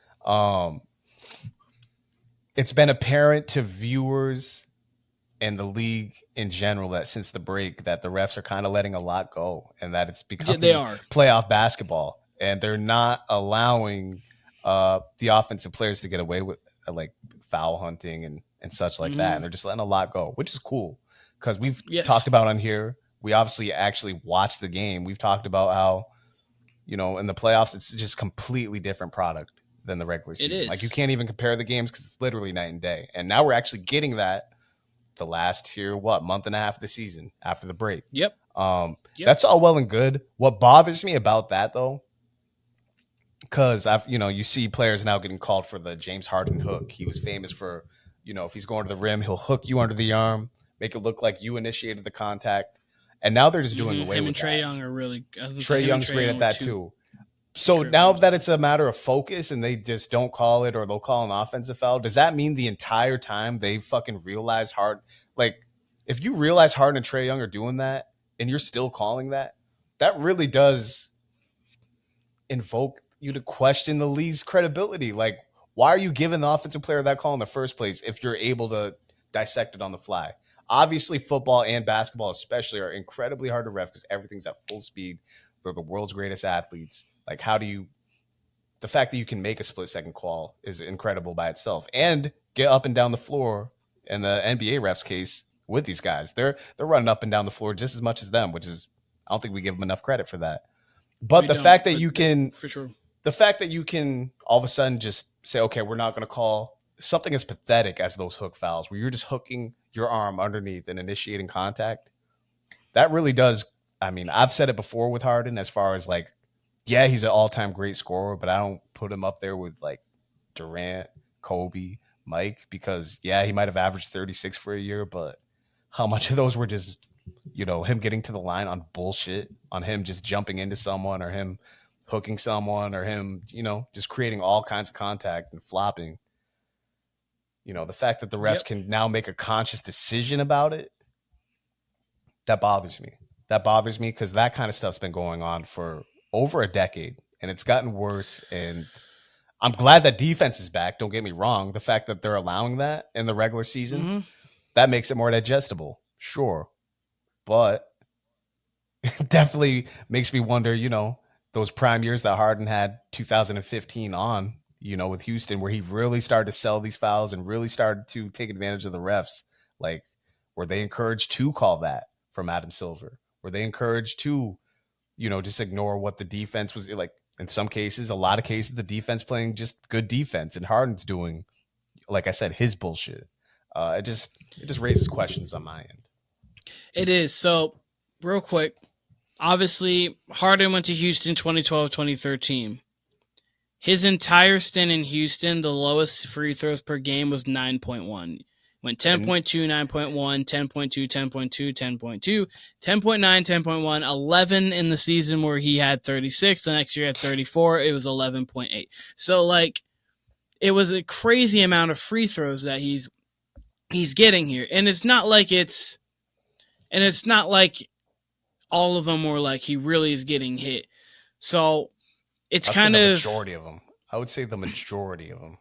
Speaker 3: It's been apparent to viewers and the league in general that since the break that the refs are kind of letting a lot go, and that it's becoming playoff basketball, and they're not allowing the offensive players to get away with like foul hunting and such like that, and they're just letting a lot go, which is cool. Because we've talked about on here, we obviously actually watched the game. We've talked about how, in the playoffs, it's just completely different product than the regular season.
Speaker 4: It is.
Speaker 3: Like, you can't even compare the games because it's literally night and day. And now we're actually getting that the last month and a half of the season after the break.
Speaker 4: Yep.
Speaker 3: That's all well and good. What bothers me about that, though, because you see players now getting called for the James Harden hook. He was famous for, if he's going to the rim, he'll hook you under the arm, make it look like you initiated the contact. And now they're just doing away with that.
Speaker 4: Trae Young are really
Speaker 3: Trae Young's great at that too. So now that it's a matter of focus and they just don't call it, or they'll call an offensive foul, does that mean the entire time they fucking realize if you realize Harden and Trae Young are doing that and you're still calling that really does invoke you to question the league's credibility. Like, why are you giving the offensive player that call in the first place if you're able to dissect it on the fly? Obviously, football and basketball especially are incredibly hard to ref because everything's at full speed. They're the world's greatest athletes. Like, the fact that you can make a split-second call is incredible by itself. And get up and down the floor, in the NBA refs case, with these guys. They're running up and down the floor just as much as them, which is, I don't think we give them enough credit for that. But the fact that you can,
Speaker 4: for sure,
Speaker 3: the fact that you can all of a sudden just say, okay, we're not going to call something as pathetic as those hook fouls, where you're just hooking your arm underneath and initiating contact. That really does. I mean, I've said it before with Harden, as far as like, yeah, he's an all-time great scorer, but I don't put him up there with like Durant, Kobe, Mike, because yeah, he might have averaged 36 for a year, but how much of those were just, him getting to the line on bullshit, on him just jumping into someone, or him hooking someone, or him, just creating all kinds of contact and flopping. The fact that the refs can now make a conscious decision about it, that bothers me. That bothers me because that kind of stuff's been going on for over a decade, and it's gotten worse. And I'm glad that defense is back. Don't get me wrong. The fact that they're allowing that in the regular season, that makes it more digestible. Sure. But it definitely makes me wonder, those prime years that Harden had 2015 on, with Houston, where he really started to sell these fouls and really started to take advantage of the refs. Like, were they encouraged to call that from Adam Silver? Were they encouraged to, just ignore what the defense was like? In some cases, a lot of cases, the defense playing just good defense, and Harden's doing, like I said, his bullshit. It just raises questions on my end.
Speaker 4: It is. So, real quick, obviously, Harden went to Houston 2012, 2013. His entire stint in Houston, the lowest free throws per game was 9.1. Went 10.2, 9.1, 10.2, 10.2, 10.2, 10.9, 10.1, 11 in the season where he had 36. The next year at 34, it was 11.8. So, like, it was a crazy amount of free throws that he's getting here. And it's not like all of them were like he really is getting hit. So it's kind of the
Speaker 3: majority of them. I would say the majority of them.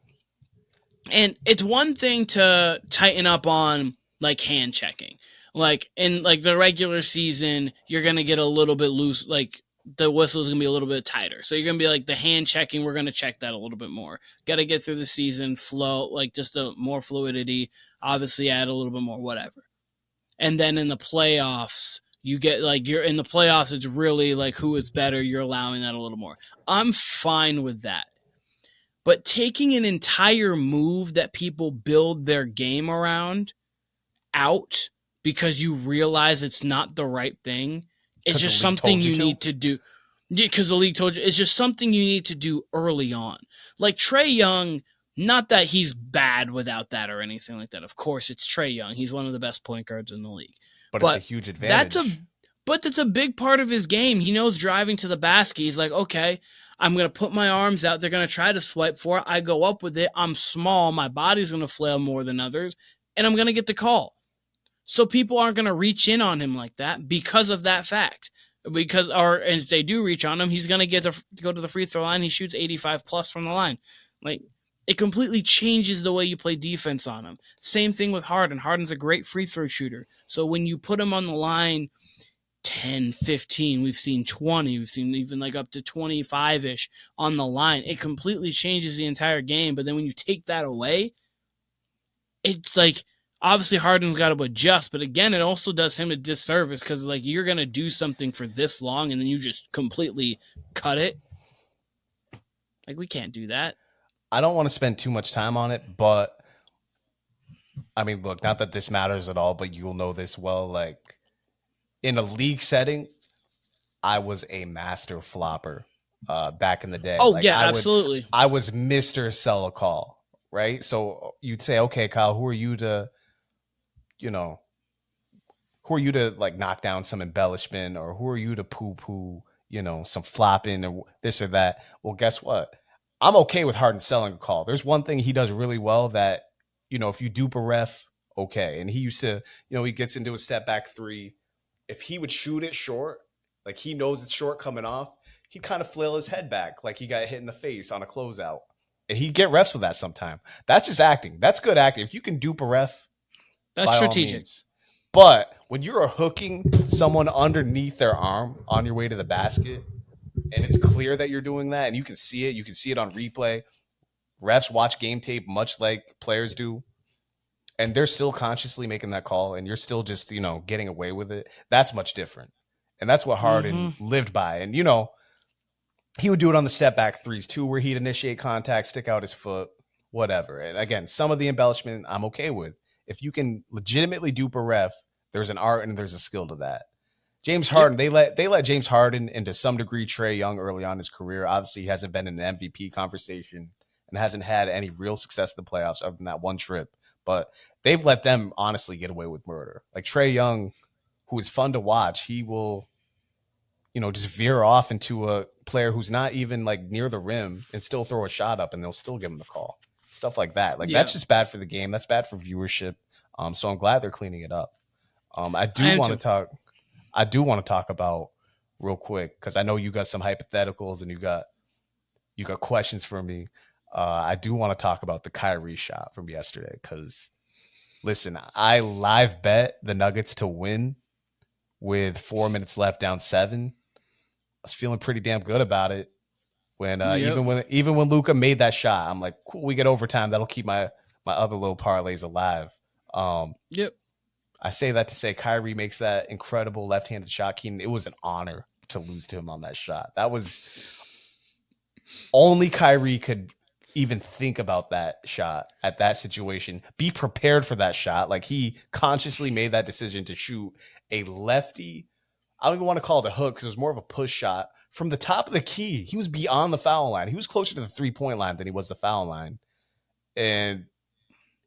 Speaker 4: And it's one thing to tighten up on like hand checking. Like in like the regular season, you're going to get a little bit loose. Like the whistle is going to be a little bit tighter. So you're going to be like the hand checking. We're going to check that a little bit more. Got to get through the season, flow, like just a more fluidity, obviously add a little bit more, whatever. And then in the playoffs, you get like you're in the playoffs. It's really like who is better. You're allowing that a little more. I'm fine with that. But taking an entire move that people build their game around out because you realize it's not the right thing, it's just something you need to do. Because the league told you, it's just something you need to do early on. Like Trae Young, not that he's bad without that or anything like that. Of course, it's Trae Young. He's one of the best point guards in the league.
Speaker 3: But it's a huge advantage.
Speaker 4: That's a big part of his game. He knows driving to the basket. He's like, okay, I'm going to put my arms out. They're going to try to swipe for it. I go up with it. I'm small. My body's going to flail more than others, and I'm going to get the call. So people aren't going to reach in on him like that because of that fact. And if they do reach on him, he's going to go to the free throw line. He shoots 85 plus from the line. Like, it completely changes the way you play defense on him. Same thing with Harden. Harden's a great free throw shooter. So when you put him on the line 10, 15, we've seen 20, we've seen even like up to 25-ish on the line. It completely changes the entire game. But then when you take that away, it's like obviously Harden's got to adjust, but again, it also does him a disservice because like you're gonna do something for this long and then you just completely cut it. Like we can't do that.
Speaker 3: I don't want to spend too much time on it, but I mean, look, not that this matters at all, but you'll know this well. Like in a league setting, I was a master flopper back in the day.
Speaker 4: Oh
Speaker 3: like,
Speaker 4: yeah, absolutely.
Speaker 3: I was Mr. Sell a call, right? So you'd say, okay, Kyle, who are you to like knock down some embellishment, or who are you to poo-poo, some flopping or this or that? Well, guess what? I'm okay with Harden selling a call. There's one thing he does really well that, if you dupe a ref, okay. And he used to, he gets into a step back three. If he would shoot it short, like he knows it's short coming off, he'd kind of flail his head back like he got hit in the face on a closeout. And he'd get refs with that sometime. That's just acting. That's good acting. If you can dupe a ref,
Speaker 4: that's strategic.
Speaker 3: Means. But when you're hooking someone underneath their arm on your way to the basket, and it's clear that you're doing that, and you can see it on replay. Refs watch game tape much like players do, and they're still consciously making that call, and you're still just, getting away with it. That's much different. And that's what Harden lived by. And, he would do it on the step back threes too, where he'd initiate contact, stick out his foot, whatever. And again, some of the embellishment I'm okay with. If you can legitimately dupe a ref, there's an art and there's a skill to that. James Harden, they let James Harden and to some degree Trae Young early on in his career. Obviously, he hasn't been in an MVP conversation and hasn't had any real success in the playoffs other than that one trip. But they've let them honestly get away with murder. Like Trae Young, who is fun to watch, he will, just veer off into a player who's not even like near the rim and still throw a shot up and they'll still give him the call. Stuff like that. Like that's just bad for the game. That's bad for viewership. So I'm glad they're cleaning it up. I do want to talk about real quick, because I know you got some hypotheticals and you got questions for me. I do want to talk about the Kyrie shot from yesterday, because listen, I live bet the Nuggets to win with 4 minutes left, down 7. I was feeling pretty damn good about it when even when Luka made that shot. I'm like, cool, we get overtime. That'll keep my other little parlays alive. I say that to say Kyrie makes that incredible left-handed shot. Keenan, it was an honor to lose to him on that shot. That was only Kyrie could even think about that shot at that situation. Be prepared for that shot. Like he consciously made that decision to shoot a lefty. I don't even want to call it a hook because it was more of a push shot from the top of the key. He was beyond the foul line. He was closer to the 3-point line than he was the foul line. And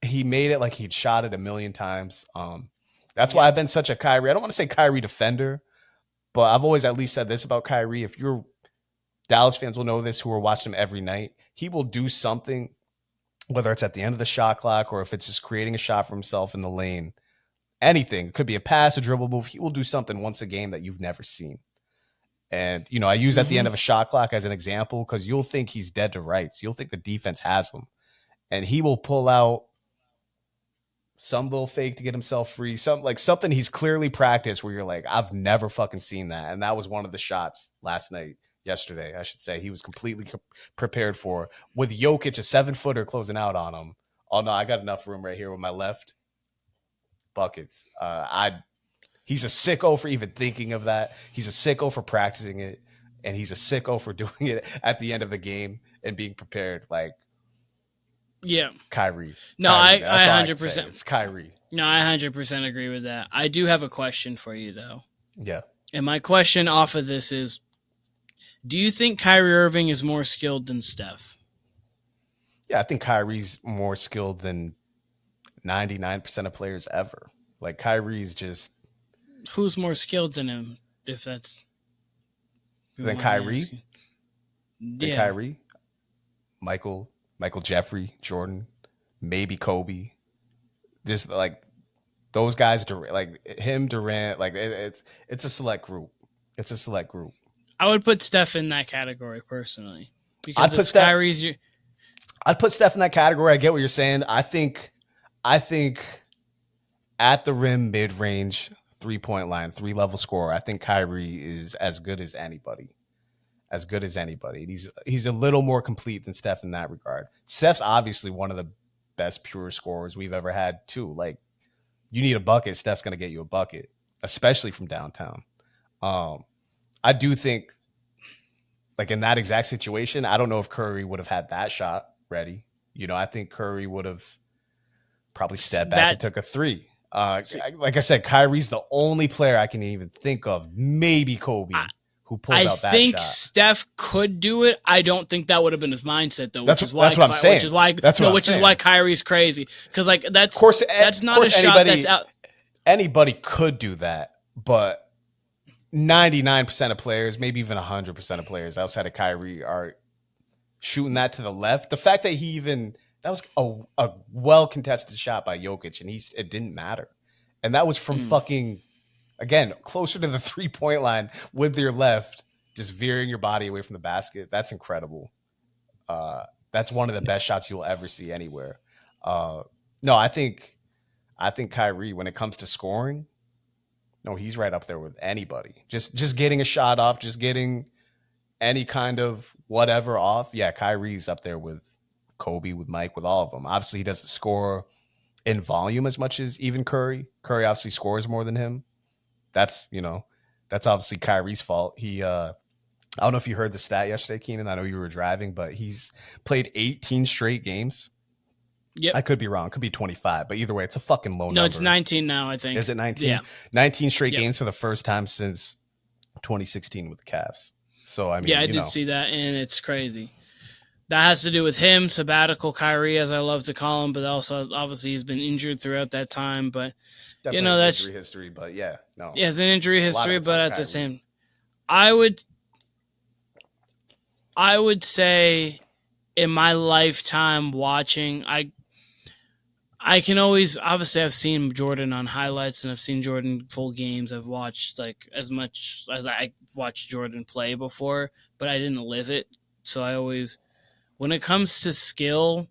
Speaker 3: he made it like he'd shot it a million times. That's why I've been such a Kyrie. I don't want to say Kyrie defender, but I've always at least said this about Kyrie. If you're Dallas fans will know this who are watching him every night. He will do something, whether it's at the end of the shot clock or if it's just creating a shot for himself in the lane. Anything. It could be a pass, a dribble move. He will do something once a game that you've never seen. And, I use at the end of a shot clock as an example because you'll think he's dead to rights. You'll think the defense has him. And he will pull out some little fake to get himself free. Something he's clearly practiced where you're like, I've never fucking seen that. And that was one of the shots yesterday, I should say. He was completely prepared for. With Jokic, a 7-footer closing out on him. Oh, no, I got enough room right here with my left. Buckets. He's a sicko for even thinking of that. He's a sicko for practicing it, and he's a sicko for doing it at the end of a game and being prepared. Like, Kyrie.
Speaker 4: No,
Speaker 3: Kyrie,
Speaker 4: I 100%.
Speaker 3: It's Kyrie.
Speaker 4: No, I 100% agree with that. I do have a question for you, though.
Speaker 3: Yeah.
Speaker 4: And my question off of this is, do you think Kyrie Irving is more skilled than Steph?
Speaker 3: Yeah, I think Kyrie's more skilled than 99% of players ever. Like, Kyrie's just...
Speaker 4: Who's more skilled than him, if that's...
Speaker 3: Than Kyrie? Than Kyrie? Michael Jeffrey, Jordan, maybe Kobe. Just, like, those guys, like, him, Durant, like, it's a select group. It's a select group.
Speaker 4: I would put Steph in that category, personally. Because
Speaker 3: I'd put Steph in that category. I get what you're saying. I think at the rim, mid-range, 3-point line, 3-level scorer, I think Kyrie is as good as anybody. As good as anybody. He's a little more complete than Steph in that regard. Steph's obviously one of the best pure scorers we've ever had, too. Like, you need a bucket, Steph's going to get you a bucket, especially from downtown. I do think, like in that exact situation, I don't know if Curry would have had that shot ready. I think Curry would have probably stepped back and took a three. Like I said, Kyrie's the only player I can even think of, maybe Kobe, who pulled out that shot. I think
Speaker 4: Steph could do it. I don't think that would have been his mindset, though.
Speaker 3: That's what I'm saying. Which
Speaker 4: is why Kyrie's crazy. Because that's not a shot that's out.
Speaker 3: Anybody could do that, but 99% of players, maybe even 100% of players outside of Kyrie are shooting that to the left. The fact that that was a well-contested shot by Jokic, and it didn't matter. And that was from fucking, again, closer to the three-point line with your left, just veering your body away from the basket. That's incredible. That's one of the best shots you'll ever see anywhere. No, I think Kyrie, when it comes to scoring, no, he's right up there with anybody. Just getting a shot off, just getting any kind of whatever off. Yeah, Kyrie's up there with Kobe, with Mike, with all of them. Obviously, he doesn't score in volume as much as even Curry. Curry obviously scores more than him. That's obviously Kyrie's fault. He, I don't know if you heard the stat yesterday, Keenan. I know you were driving, but he's played 18 straight games.
Speaker 4: Yep.
Speaker 3: I could be wrong. It could be 25, but either way, it's a fucking low number.
Speaker 4: No, it's 19 now, I think.
Speaker 3: Is it 19?
Speaker 4: Yeah.
Speaker 3: 19 straight games for the first time since 2016 with the Cavs. So, I mean,
Speaker 4: I did see that, and it's crazy. That has to do with him, sabbatical Kyrie, as I love to call him, but also obviously he's been injured throughout that time. But
Speaker 3: definitely that's injury history. But yeah, no,
Speaker 4: it's an injury history. But at the same, I would say in my lifetime watching, I can always, obviously I've seen Jordan on highlights and I've seen Jordan full games. I've watched like as much as I watched Jordan play before, but I didn't live it. So I always, when it comes to skill,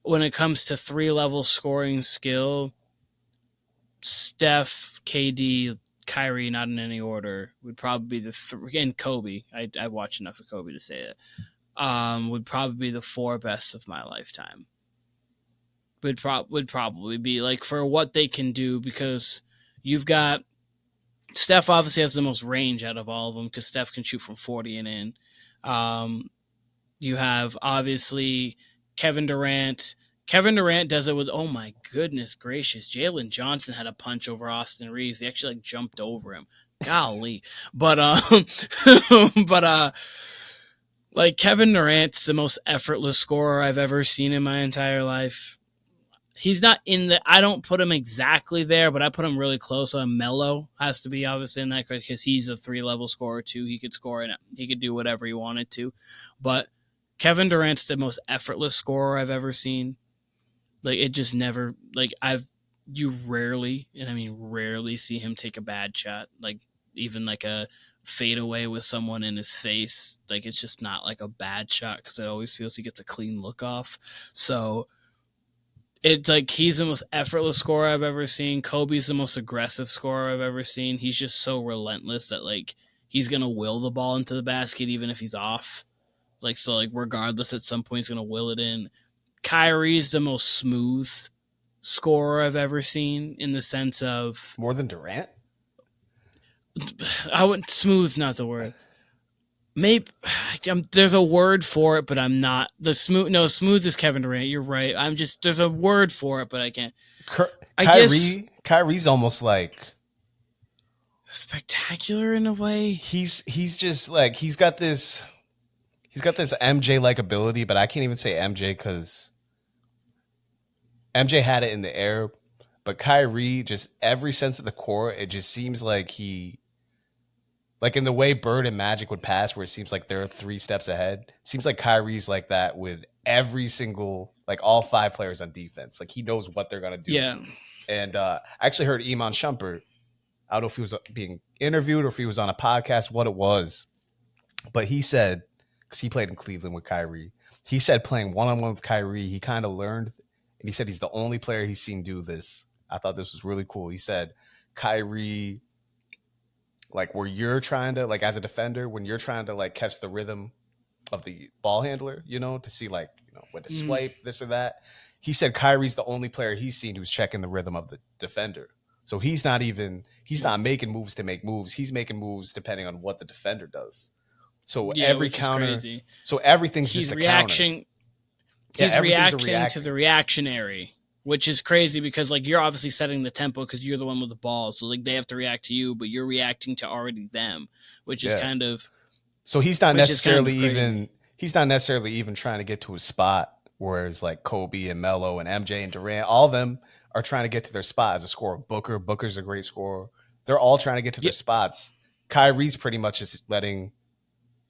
Speaker 4: when it comes to 3-level scoring skill, Steph, KD, Kyrie, not in any order, would probably be and Kobe. I watched enough of Kobe to say that. Would probably be the 4 best of my lifetime. Would probably be like for what they can do, because you've got Steph obviously has the most range out of all of them because Steph can shoot from 40 and in. You have obviously Kevin Durant. Kevin Durant does it with, oh my goodness gracious, Jalen Johnson had a punch over Austin Reeves. He actually jumped over him. Golly. But like Kevin Durant's the most effortless scorer I've ever seen in my entire life. He's not I don't put him exactly there, but I put him really close. Melo has to be obviously in that because he's a 3-level scorer too. He could score and he could do whatever he wanted to. But Kevin Durant's the most effortless scorer I've ever seen. Like it just never, like you rarely, and I mean rarely see him take a bad shot. Like even like a fadeaway with someone in his face. Like it's just not like a bad shot because it always feels he gets a clean look off. So it's like he's the most effortless scorer I've ever seen. Kobe's the most aggressive scorer I've ever seen. He's just so relentless that like he's gonna will the ball into the basket even if he's off. Like so, like regardless, at some point he's gonna will it in. Kyrie's the most smooth scorer I've ever seen in the sense of
Speaker 3: more than Durant.
Speaker 4: I wouldn't smooth, not the word. Maybe there's a word for it, but I'm not the smooth. No, smooth is Kevin Durant. You're right. There's a word for it, but I can't.
Speaker 3: Kyrie's almost like
Speaker 4: spectacular in a way.
Speaker 3: He's just like he's got this MJ like ability, but I can't even say MJ because MJ had it in the air, but Kyrie just every sense of the court, it just seems like like in the way Bird and Magic would pass, where it seems like they're 3 steps ahead. Seems like Kyrie's like that with every single, like all 5 players on defense. Like he knows what they're gonna do.
Speaker 4: Yeah.
Speaker 3: And I actually heard Iman Shumpert. I don't know if he was being interviewed or if he was on a podcast, what it was, but he said, because he played in Cleveland with Kyrie, he said playing one-on-one with Kyrie, he kind of learned, and he said he's the only player he's seen do this. I thought this was really cool. He said Kyrie, like where you're trying to, like as a defender, when you're trying to like catch the rhythm of the ball handler, to see like, when to swipe this or that, he said Kyrie's the only player he's seen who's checking the rhythm of the defender. So he's not making moves to make moves. He's making moves depending on what the defender does. So every counter, so everything's just a counter.
Speaker 4: He's reacting to the reactionary, which is crazy because like you're obviously setting the tempo because you're the one with the ball. So like they have to react to you, but you're reacting to already them, which is kind of.
Speaker 3: So he's not necessarily even trying to get to his spot. Whereas like Kobe and Melo and MJ and Durant, all of them are trying to get to their spot as a scorer. Booker's a great scorer. They're all trying to get to their spots. Kyrie's pretty much just letting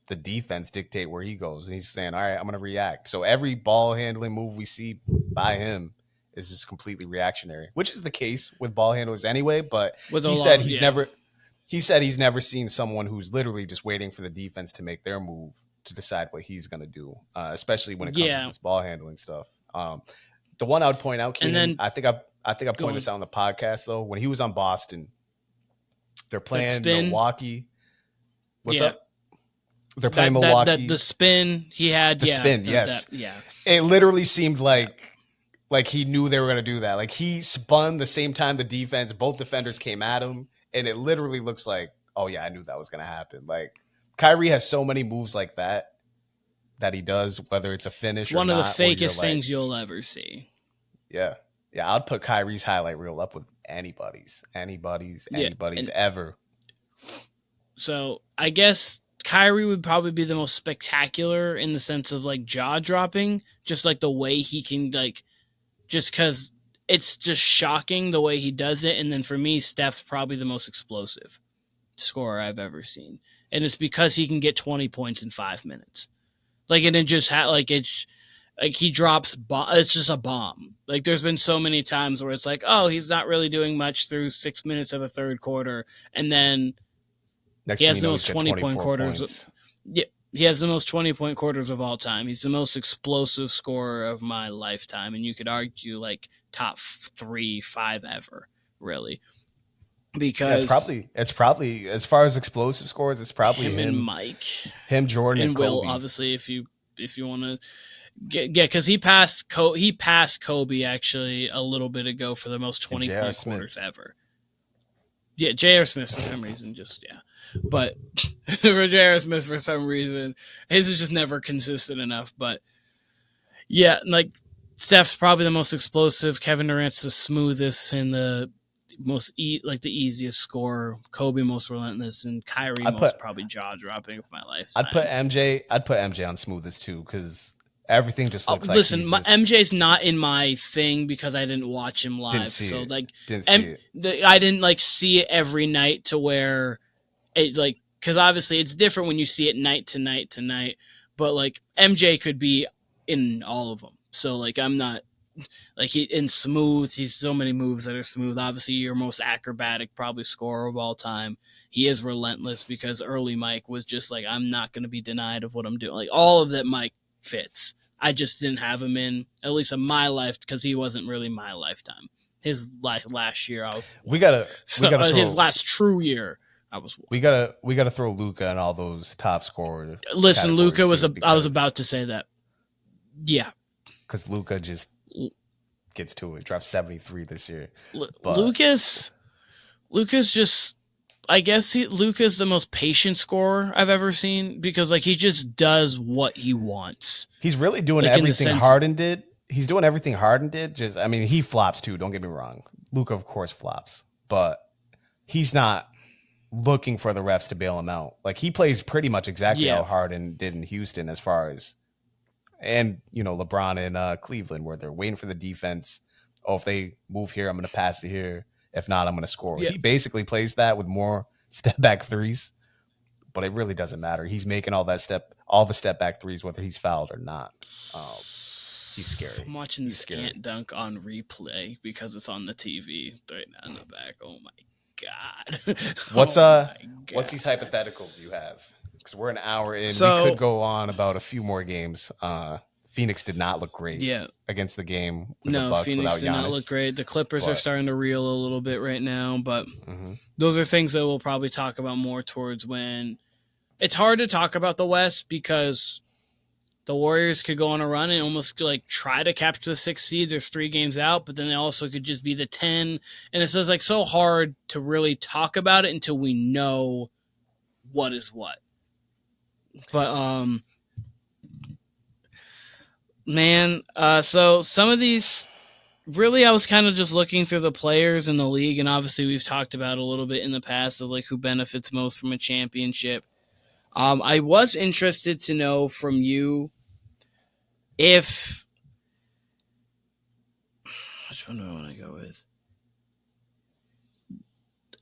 Speaker 3: the defense dictate where he goes. And he's saying, all right, I'm going to react. So every ball handling move we see by him is just completely reactionary, which is the case with ball handlers anyway. But he said he's never seen someone who's literally just waiting for the defense to make their move to decide what he's going to do, especially when it comes to this ball handling stuff. The one I would point out, Keenan, and then I think I pointed this out on the podcast though. When he was on Boston, they're playing Milwaukee. What's up? They're playing Milwaukee.
Speaker 4: The spin he had.
Speaker 3: The spin, yes. It literally seemed like he knew they were going to do that. Like he spun the same time both defenders came at him, and it literally looks like, oh yeah, I knew that was going to happen. Like Kyrie has so many moves like that he does, whether it's a finish or not.
Speaker 4: One of the fakest things you'll ever see.
Speaker 3: Yeah. Yeah, I'd put Kyrie's highlight reel up with anybody's ever.
Speaker 4: So I guess Kyrie would probably be the most spectacular in the sense of like jaw dropping, just like the way he can like, just because it's just shocking the way he does it. And then for me, Steph's probably the most explosive scorer I've ever seen. And it's because he can get 20 points in 5 minutes. Like, and it just it's like he drops, it's just a bomb. Like there's been so many times where it's like, oh, he's not really doing much through 6 minutes of a third quarter. And then he has the most 20-point quarters. Yeah, he has the most 20-point quarters of all time. He's the most explosive scorer of my lifetime. And you could argue like top 3, 5 ever, really. Because
Speaker 3: it's probably as far as explosive scores, it's probably him
Speaker 4: and Mike,
Speaker 3: Jordan, and
Speaker 4: Will.
Speaker 3: Kobe.
Speaker 4: Obviously, if you want to get, because he passed Kobe actually a little bit ago for the most 20-point quarters ever. Yeah, J.R. Smith for some reason, but for J.R. Smith for some reason, his is just never consistent enough. But yeah, like Steph's probably the most explosive. Kevin Durant's the smoothest and the most the easiest scorer. Kobe most relentless, and Kyrie probably jaw dropping of my life.
Speaker 3: I'd put MJ on smoothest too, because everything just looks like.
Speaker 4: Listen, MJ's not in my thing because I didn't watch him live. I didn't see it every night to where it because obviously it's different when you see it night to night to night. But MJ could be in all of them, so I'm not. He's so many moves that are smooth. Obviously, your most acrobatic probably scorer of all time. He is relentless because early Mike was just I'm not going to be denied of what I'm doing. All of that Mike fits. I just didn't have him in, at least in my life, because he wasn't really my lifetime. His last year, his last true year, I was.
Speaker 3: We gotta throw Luka and all those top scorers.
Speaker 4: Listen, Luka was. I was about to say that. Yeah,
Speaker 3: because Luka just gets to it. Dropped 73 this year.
Speaker 4: Luka's just. I guess Luka's the most patient scorer I've ever seen because he just does what he wants.
Speaker 3: He's really doing everything Harden did. He's doing everything Harden did. He flops too. Don't get me wrong. Luka, of course, flops, but he's not looking for the refs to bail him out. He plays pretty much exactly how Harden did in Houston as far as, and LeBron in Cleveland, where they're waiting for the defense. Oh, if they move here, I'm going to pass it here. If not, I'm going to score. Yeah. He basically plays that with more step back threes, but it really doesn't matter. He's making all the step back threes, whether he's fouled or not. He's scary.
Speaker 4: I'm watching this ant dunk on replay because it's on the TV right now in the back. Oh my God.
Speaker 3: What's these hypotheticals you have? Because we're an hour in. So, we could go on about a few more games. Phoenix did not look great against the game.
Speaker 4: No, the Bucks Phoenix did not look great. The Clippers are starting to reel a little bit right now, but those are things that we'll probably talk about more towards when it's hard to talk about the West because the Warriors could go on a run and almost like try to capture the 6th seed. There's 3 games out, but then they also could just be the 10. And it's just like so hard to really talk about it until we know what is what. But man, so some of these really, I was kind of just looking through the players in the league, and obviously we've talked about a little bit in the past of like who benefits most from a championship. I was interested to know from you if which one do I want to go with?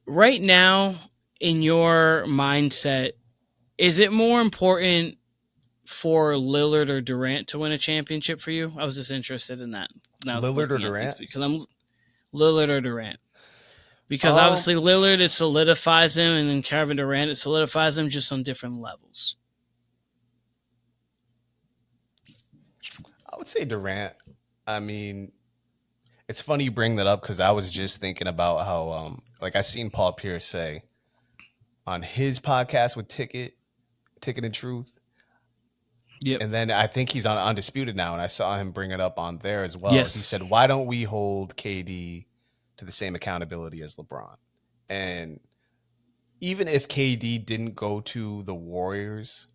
Speaker 4: Right now, in your mindset, is it more important for Lillard or Durant to win a championship for you? I was just interested in that.
Speaker 3: Lillard or Durant?
Speaker 4: Because I'm Lillard or Durant. Because obviously Lillard, it solidifies him, and then Kevin Durant, it solidifies him just on different levels.
Speaker 3: I would say Durant. I mean, it's funny you bring that up because I was just thinking about how, like I seen Paul Pierce say on his podcast with Ticket and Truth.
Speaker 4: Yep.
Speaker 3: And then I think he's on Undisputed now, and I saw him bring it up on there as well.
Speaker 4: Yes.
Speaker 3: He said, why don't we hold KD to the same accountability as LeBron? And even if KD didn't go to the Warriors,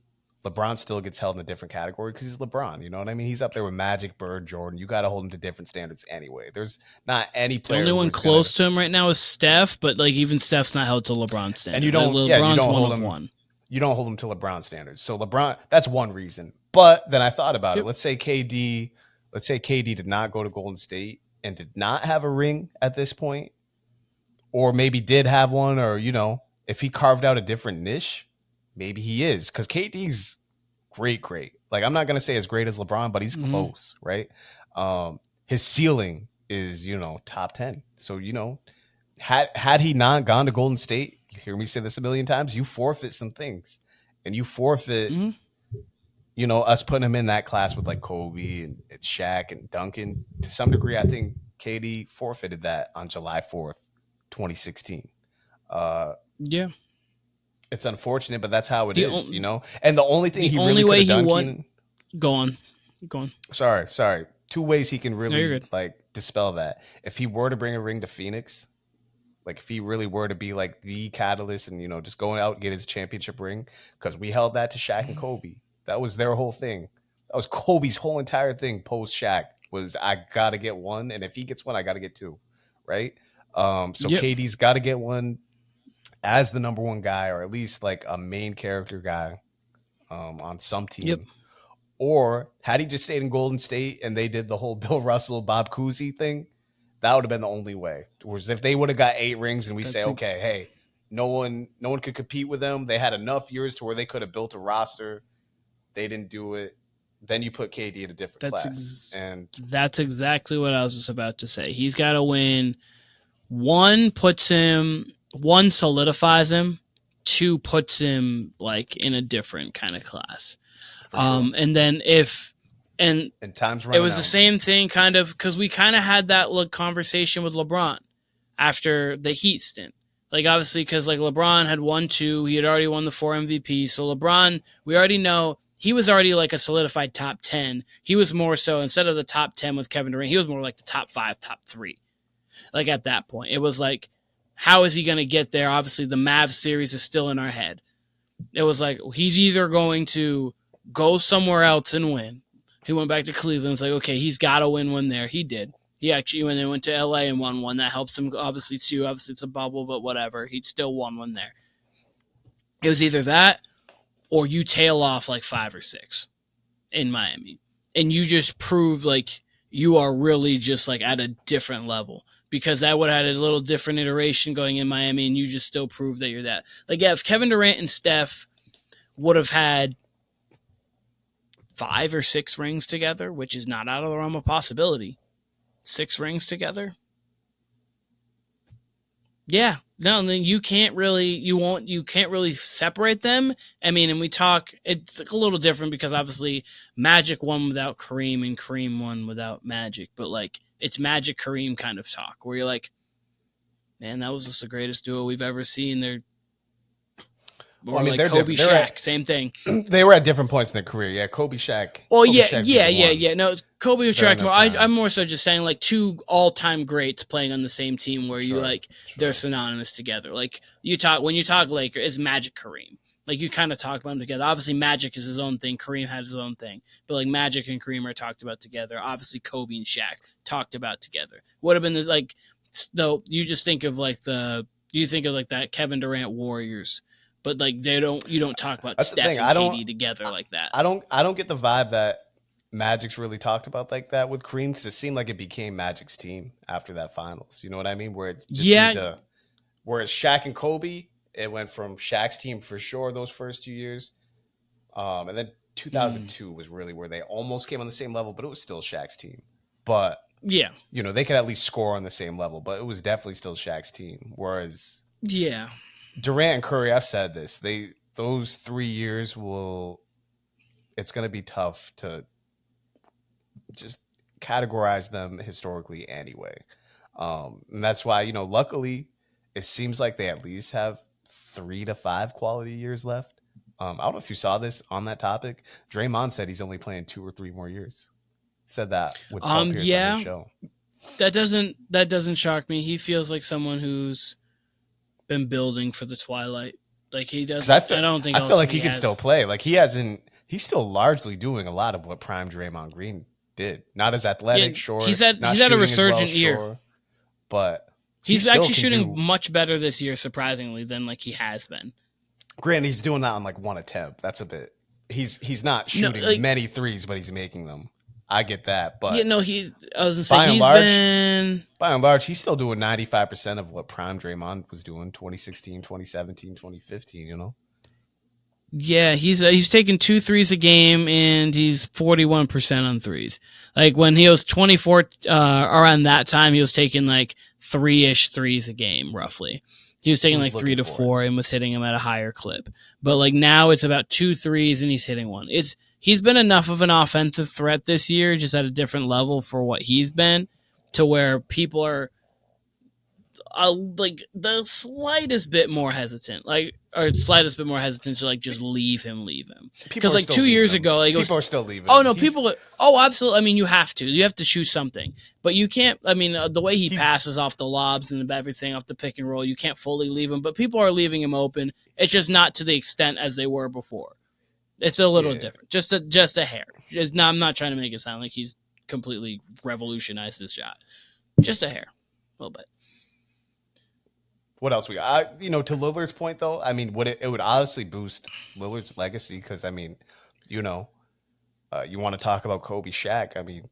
Speaker 3: LeBron still gets held in a different category because he's LeBron. You know what I mean? He's up there with Magic, Bird, Jordan. You got to hold him to different standards anyway. There's not any player.
Speaker 4: The only one close to him right now is Steph, but like even Steph's not held to LeBron standards.
Speaker 3: And you don't,
Speaker 4: LeBron's
Speaker 3: you don't hold him.
Speaker 4: One.
Speaker 3: You don't hold him to LeBron standards. So LeBron, that's one reason. But then I thought about it. Let's say KD did not go to Golden State and did not have a ring at this point, or maybe did have one, or, you know, if he carved out a different niche, maybe he is. Because KD's great. Like, I'm not going to say as great as LeBron, but he's close, right? His ceiling is, you know, top 10. So, you know, had he not gone to Golden State, you hear me say this a million times, you forfeit some things. And you forfeit, you know, us putting him in that class with like Kobe and Shaq and Duncan. To some degree, I think KD forfeited that on July 4th, 2016.
Speaker 4: Yeah.
Speaker 3: It's unfortunate, but that's how it is, you know? And the only thing he really
Speaker 4: way
Speaker 3: could have done...
Speaker 4: won... Go on.
Speaker 3: Sorry. 2 ways he can
Speaker 4: No,
Speaker 3: really, like, dispel that. If he were to bring a ring to Phoenix... Like, if he really were to be, like, the catalyst and, you know, just going out and get his championship ring, because we held that to Shaq and Kobe. That was their whole thing. That was Kobe's whole entire thing post-Shaq was, I got to get one, and if he gets one, I got to get 2, right? KD's got to get one as the number 1 guy, or at least, like, a main character guy on some team.
Speaker 4: Yep.
Speaker 3: Or had he just stayed in Golden State and they did the whole Bill Russell, Bob Cousy thing, that would have been the only way. Whereas if they would have got 8 rings and we say, okay, hey, no one could compete with them. They had enough years to where they could have built a roster. They didn't do it. Then you put KD in a different class. And
Speaker 4: that's exactly what I was just about to say. He's got to win. 1 solidifies him. 2 puts him like in a different kind of class. Sure. And then And
Speaker 3: time's
Speaker 4: it was
Speaker 3: out.
Speaker 4: the same thing kind of because we kind of had that conversation with LeBron after the Heat stint. Like, obviously, because like LeBron had won 2. He had already won the 4 MVP. So LeBron, we already know he was already like a solidified top 10. He was more so, instead of the top 10 with Kevin Durant, he was more like the top 5, top 3. Like at that point, it was like, how is he going to get there? Obviously, the Mavs series is still in our head. It was like, he's either going to go somewhere else and win. He went back to Cleveland. It's like, okay, he's got to win one there. He did. He actually went to LA and won one. That helps him, obviously, too. Obviously, it's a bubble, but whatever. He still won one there. It was either that or you tail off like 5 or 6 in Miami. And you just prove like you are really just like at a different level. Because that would have had a little different iteration going in Miami, and you just still prove that you're that. Like, yeah, if Kevin Durant and Steph would have had 5 or 6 rings together, which is not out of the realm of possibility. 6 rings together. Yeah. No, then you can't really separate them. I mean, and we talk, it's a little different because obviously Magic won without Kareem and Kareem won without Magic, but like it's Magic Kareem kind of talk where you're like, man, that was just the greatest duo we've ever seen. They're Or like Kobe, Shaq, same thing.
Speaker 3: They were at different points in their career. Yeah, Kobe, Shaq.
Speaker 4: Oh,
Speaker 3: Kobe,
Speaker 4: yeah.
Speaker 3: Shaq
Speaker 4: No, Kobe and Shaq. I'm more so just saying like two all-time greats playing on the same team where they're synonymous together. Like when you talk Lakers, it's Magic, Kareem. Like you kind of talk about them together. Obviously, Magic is his own thing. Kareem had his own thing. But like Magic and Kareem are talked about together. Obviously, Kobe and Shaq talked about together. Would have been like, though you just think of like that Kevin Durant Warriors. But like you don't talk about Steph and KD together like that.
Speaker 3: I don't get the vibe that Magic's really talked about like that with Kareem, because it seemed like it became Magic's team after that finals. You know what I mean? Where it just seemed to, whereas Shaq and Kobe, it went from Shaq's team for sure those first 2 years, and then 2002 was really where they almost came on the same level, but it was still Shaq's team. But
Speaker 4: yeah,
Speaker 3: they could at least score on the same level, but it was definitely still Shaq's team. Whereas Durant and Curry, I've said this, those 3 years it's going to be tough to just categorize them historically anyway. And that's why, luckily it seems like they at least have 3 to 5 quality years left. I don't know if you saw this on that topic. Draymond said he's only playing 2 or 3 more years. Said that with Paul Pierce on the show.
Speaker 4: That doesn't shock me. He feels like someone who's been building for the twilight. Like he doesn't. I feel
Speaker 3: like he can still play. Like he's still largely doing a lot of what prime Draymond Green did. Not as athletic, sure.
Speaker 4: He's had a resurgent year,
Speaker 3: sure, but
Speaker 4: he's actually shooting much better this year, surprisingly, than like he has been.
Speaker 3: Granted, he's doing that on like one attempt. That's a bit. He's not shooting many threes, but he's making them. I get that, but
Speaker 4: by
Speaker 3: and large, he's still doing 95% of what prime Draymond was doing 2016, 2017, 2015,
Speaker 4: Yeah, he's taking 2 threes a game and he's 41% on threes. Like when he was 24 around that time, he was taking like 3-ish threes a game roughly. He was taking like 3 to 4 and was hitting them at a higher clip. But like now it's about 2 threes and he's hitting one. He's been enough of an offensive threat this year, just at a different level for what he's been, to where people are like the slightest bit more hesitant, to like just leave him. Because like 2 years ago, like
Speaker 3: people are still leaving.
Speaker 4: Oh no, absolutely. I mean, you have to choose something, but you can't. I mean, the way he passes off the lobs and everything off the pick and roll, you can't fully leave him. But people are leaving him open. It's just not to the extent as they were before. It's a little different, just a hair. I'm not trying to make it sound like he's completely revolutionized his shot. Just a hair, a little bit.
Speaker 3: What else we got? To Lillard's point, though, I mean, it would obviously boost Lillard's legacy because, I mean, you want to talk about Kobe, Shaq. I mean,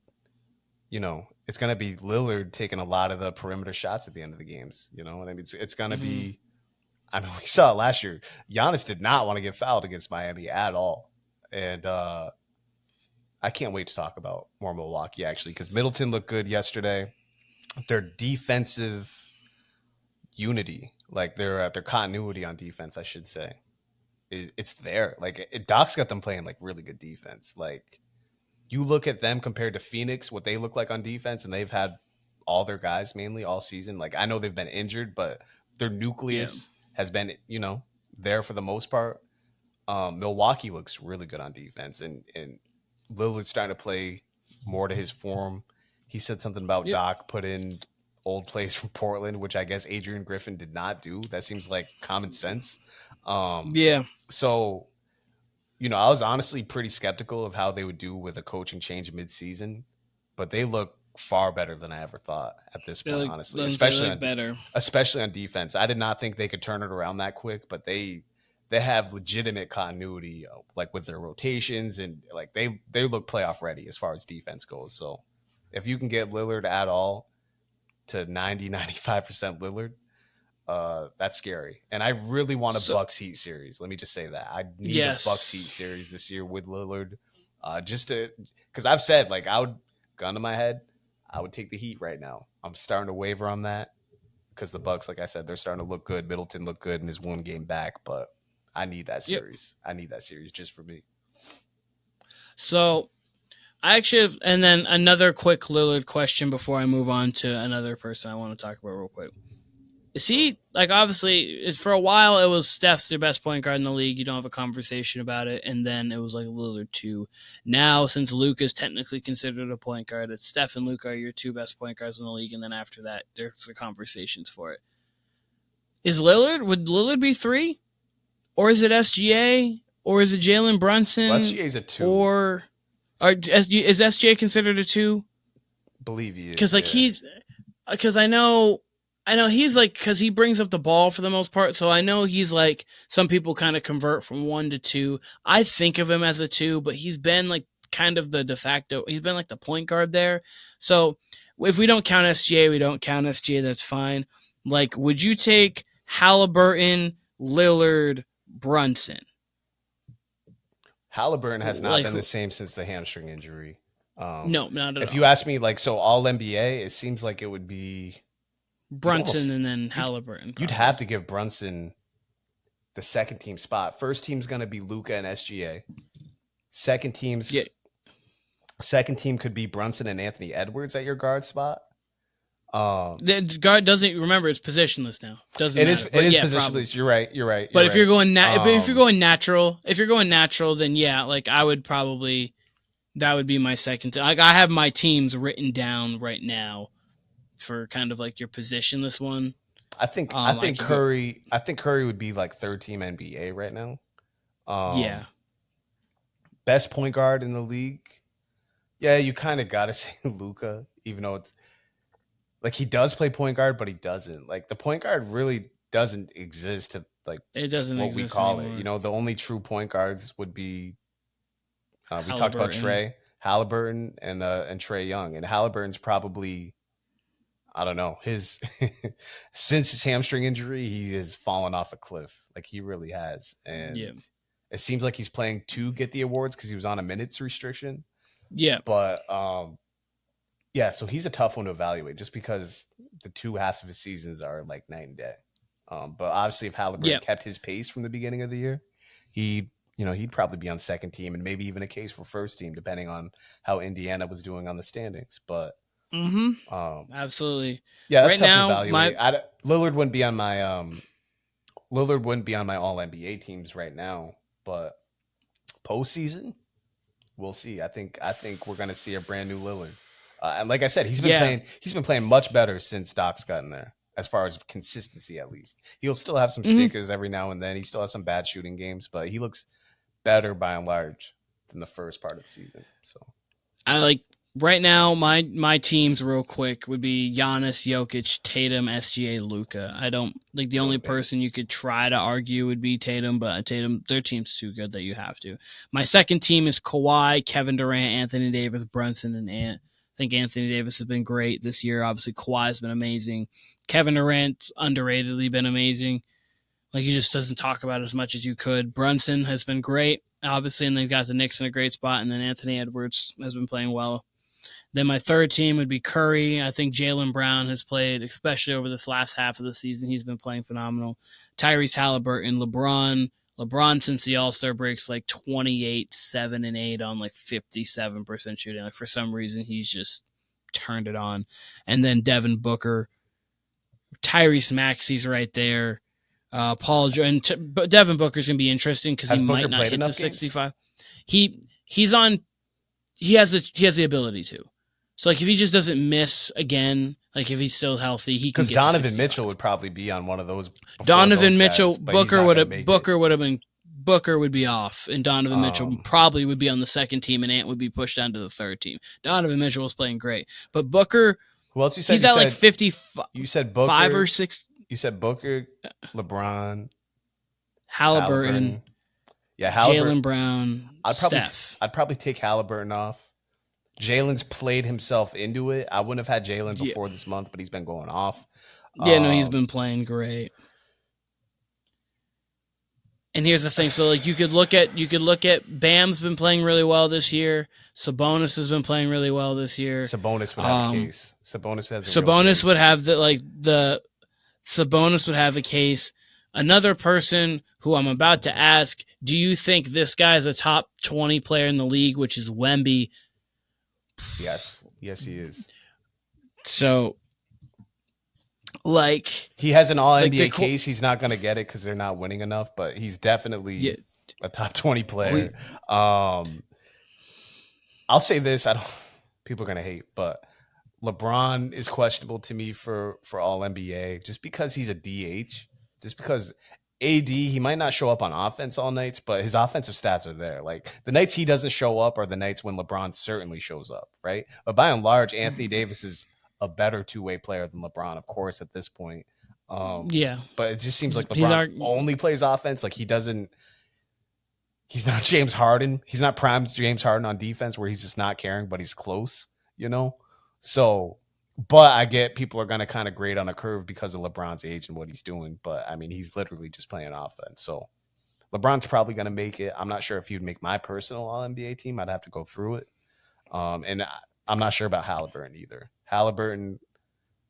Speaker 3: it's going to be Lillard taking a lot of the perimeter shots at the end of the games. And I mean, it's going to be. I mean, we saw it last year. Giannis did not want to get fouled against Miami at all, and I can't wait to talk about more Milwaukee actually because Middleton looked good yesterday. Their defensive unity, like their continuity on defense, I should say, it's there. Like Doc's got them playing like really good defense. Like you look at them compared to Phoenix, what they look like on defense, and they've had all their guys mainly all season. Like I know they've been injured, but their nucleus has been, there for the most part. Milwaukee looks really good on defense, and Lillard's starting to play more to his form. He said something about Doc put in old plays from Portland, which I guess Adrian Griffin did not do. That seems like common sense. So, I was honestly pretty skeptical of how they would do with a coaching change mid-season, but they look far better than I ever thought at this point, honestly. Especially on defense. I did not think they could turn it around that quick, but they have legitimate continuity, like with their rotations, and like they look playoff ready as far as defense goes. So if you can get Lillard at all to 90-95% Lillard, that's scary. And I really want a Bucks Heat series. Let me just say that I need a Bucks Heat series this year with Lillard, because I've said, like, I would, gun to my head, I would take the Heat right now. I'm starting to waver on that because the Bucks, like I said, they're starting to look good. Middleton looked good in his one game back, but I need that series. I need that series just for me.
Speaker 4: So I actually have, and then another quick Lillard question before I move on to another person I want to talk about real quick. See, like obviously, it's for a while it was Steph's the best point guard in the league. You don't have a conversation about it, and then it was like Lillard 2. Now, since Luka is technically considered a point guard, it's Steph and Luka are your 2 best point guards in the league, and then after that, there's the conversations for it. Would Lillard be 3, or is it SGA, or is it Jalen Brunson?
Speaker 3: Well, SGA's a 2,
Speaker 4: or is SGA considered a 2?
Speaker 3: Believe he is,
Speaker 4: because I know he's like, because he brings up the ball for the most part. So I know he's like, some people kind of convert from 1 to 2. I think of him as a 2, but he's been like kind of the de facto. He's been like the point guard there. So if we don't count SGA, we don't count SGA. That's fine. Like, would you take Halliburton, Lillard, Brunson?
Speaker 3: Halliburton has not been the same since the hamstring injury.
Speaker 4: No, not at all.
Speaker 3: If you ask me, like, so all NBA, it seems like it would be
Speaker 4: Brunson and then Halliburton.
Speaker 3: You'd have to give Brunson the second team spot. First team's going to be Luka and SGA. Second team could be Brunson and Anthony Edwards at your guard spot.
Speaker 4: The guard doesn't remember, it's positionless now. It is
Speaker 3: positionless.
Speaker 4: Probably.
Speaker 3: You're right.
Speaker 4: But if you're going natural, then yeah, like I would probably, that would be my second. Like I have my teams written down right now for kind of like your positionless one.
Speaker 3: I think Curry would be like third team NBA right now.
Speaker 4: Yeah.
Speaker 3: Best point guard in the league. Yeah, you kind of got to say Luka, even though it's like he does play point guard, but he doesn't. Like the point guard really doesn't exist to like
Speaker 4: it doesn't
Speaker 3: what
Speaker 4: exist
Speaker 3: we call
Speaker 4: anymore.
Speaker 3: it. You know, the only true point guds would be we talked about Halliburton and Trae Young, and Halliburton's probably, I don't know, his since his hamstring injury, he has fallen off a cliff. Like he really has. And it seems like he's playing to get the awards because he was on a minutes restriction. Yeah. But so he's a tough one to evaluate just because the 2 halves of his seasons are like night and day. But obviously if Halliburton kept his pace from the beginning of the year, he'd probably be on second team and maybe even a case for first team, depending on how Indiana was doing on the standings. But
Speaker 4: absolutely.
Speaker 3: Yeah, that's right tough to evaluate. Lillard wouldn't be on my all NBA teams right now, but postseason, we'll see. I think we're gonna see a brand new Lillard. And like I said, he's been playing much better since Doc's gotten there, as far as consistency at least. He'll still have some stinkers every now and then. He still has some bad shooting games, but he looks better by and large than the first part of the season. So
Speaker 4: I like right now my teams real quick would be Giannis, Jokic, Tatum, SGA, Luka. I don't like the only person you could try to argue would be Tatum, but Tatum, their team's too good that you have to. My second team is Kawhi, Kevin Durant, Anthony Davis, Brunson, and Ant. I think Anthony Davis has been great this year. Obviously, Kawhi's been amazing. Kevin Durant's underratedly been amazing. Like, he just doesn't talk about it as much as you could. Brunson has been great, obviously, and they've got the Knicks in a great spot, and then Anthony Edwards has been playing well. Then my third team would be Curry. I think Jaylen Brown has played, especially over this last half of the season. He's been playing phenomenal. Tyrese Halliburton, LeBron, since the All-Star breaks, like 28, 7, and 8 on like 57% shooting. Like for some reason, he's just turned it on. And then Devin Booker, Tyrese Maxey's right there. Paul George, but Devin Booker's gonna be interesting because he might not hit the 65. He has the ability to. So like if he just doesn't miss again, like if he's still healthy, he can. Because
Speaker 3: Donovan Mitchell would probably be on one of those.
Speaker 4: Donovan Mitchell, Booker would be off, and Donovan Mitchell probably would be on the second team, and Ant would be pushed down to the third team. Donovan Mitchell was playing great, but Booker.
Speaker 3: Who else you said?
Speaker 4: He's at like 55.
Speaker 3: You said Booker,
Speaker 4: 5 or 6.
Speaker 3: You said Booker, LeBron,
Speaker 4: Halliburton.
Speaker 3: Yeah, Halliburton.
Speaker 4: Jaylen Brown. Steph.
Speaker 3: I'd probably take Halliburton off. Jalen's played himself into it. I wouldn't have had Jalen before this month, but he's been going off.
Speaker 4: Yeah, no, he's been playing great. And here's the thing: so like you could look at Bam's been playing really well this year. Sabonis has been playing really well this year.
Speaker 3: Sabonis would have a case.
Speaker 4: Sabonis would have Sabonis would have a case. Another person who I'm about to ask: do you think this guy's a top 20 player in the league? Which is Wemby.
Speaker 3: Yes, he is.
Speaker 4: So Like
Speaker 3: he has an All-NBA case. He's not going to get it because they're not winning enough, but he's definitely a top 20 player. I'll say this. People are going to hate, but LeBron is questionable to me for All-NBA just because he's a DH. Just because AD, he might not show up on offense all nights, but his offensive stats are there. Like the nights he doesn't show up are the nights when LeBron certainly shows up, right? But by and large, Anthony Davis is a better two-way player than LeBron, of course, at this point. But it just seems like LeBron only plays offense. Like he's not James Harden. He's not prime James Harden on defense where he's just not caring, but he's close, you know? So, but I get people are going to kind of grade on a curve because of LeBron's age and what he's doing. But I mean, he's literally just playing offense. So LeBron's probably going to make it. I'm not sure if he'd make my personal All-NBA team. I'd have to go through it. And I'm not sure about Halliburton either. Halliburton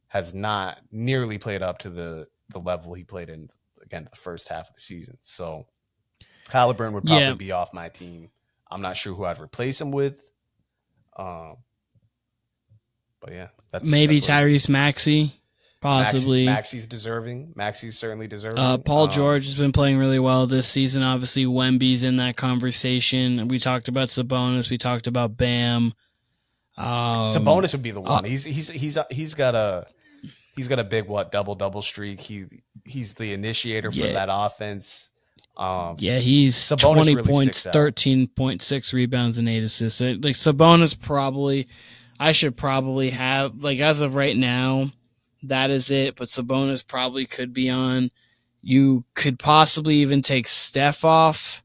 Speaker 3: has not nearly played up to the level he played in, again, the first half of the season. So Halliburton would probably be off my team. I'm not sure who I'd replace him with. But yeah, that's
Speaker 4: Tyrese Maxey, possibly.
Speaker 3: Maxey's deserving. Maxey's certainly deserving.
Speaker 4: Paul George has been playing really well this season. Obviously, Wemby's in that conversation. We talked about Sabonis. We talked about Bam.
Speaker 3: Sabonis would be the one. He's got a big double streak. He's the initiator for that offense.
Speaker 4: He's
Speaker 3: Sabonis
Speaker 4: 20
Speaker 3: really
Speaker 4: points, 13.6 rebounds, and 8 assists. So, like Sabonis I should probably have, like, as of right now, that is it. But Sabonis probably could be on. You could possibly even take Steph off.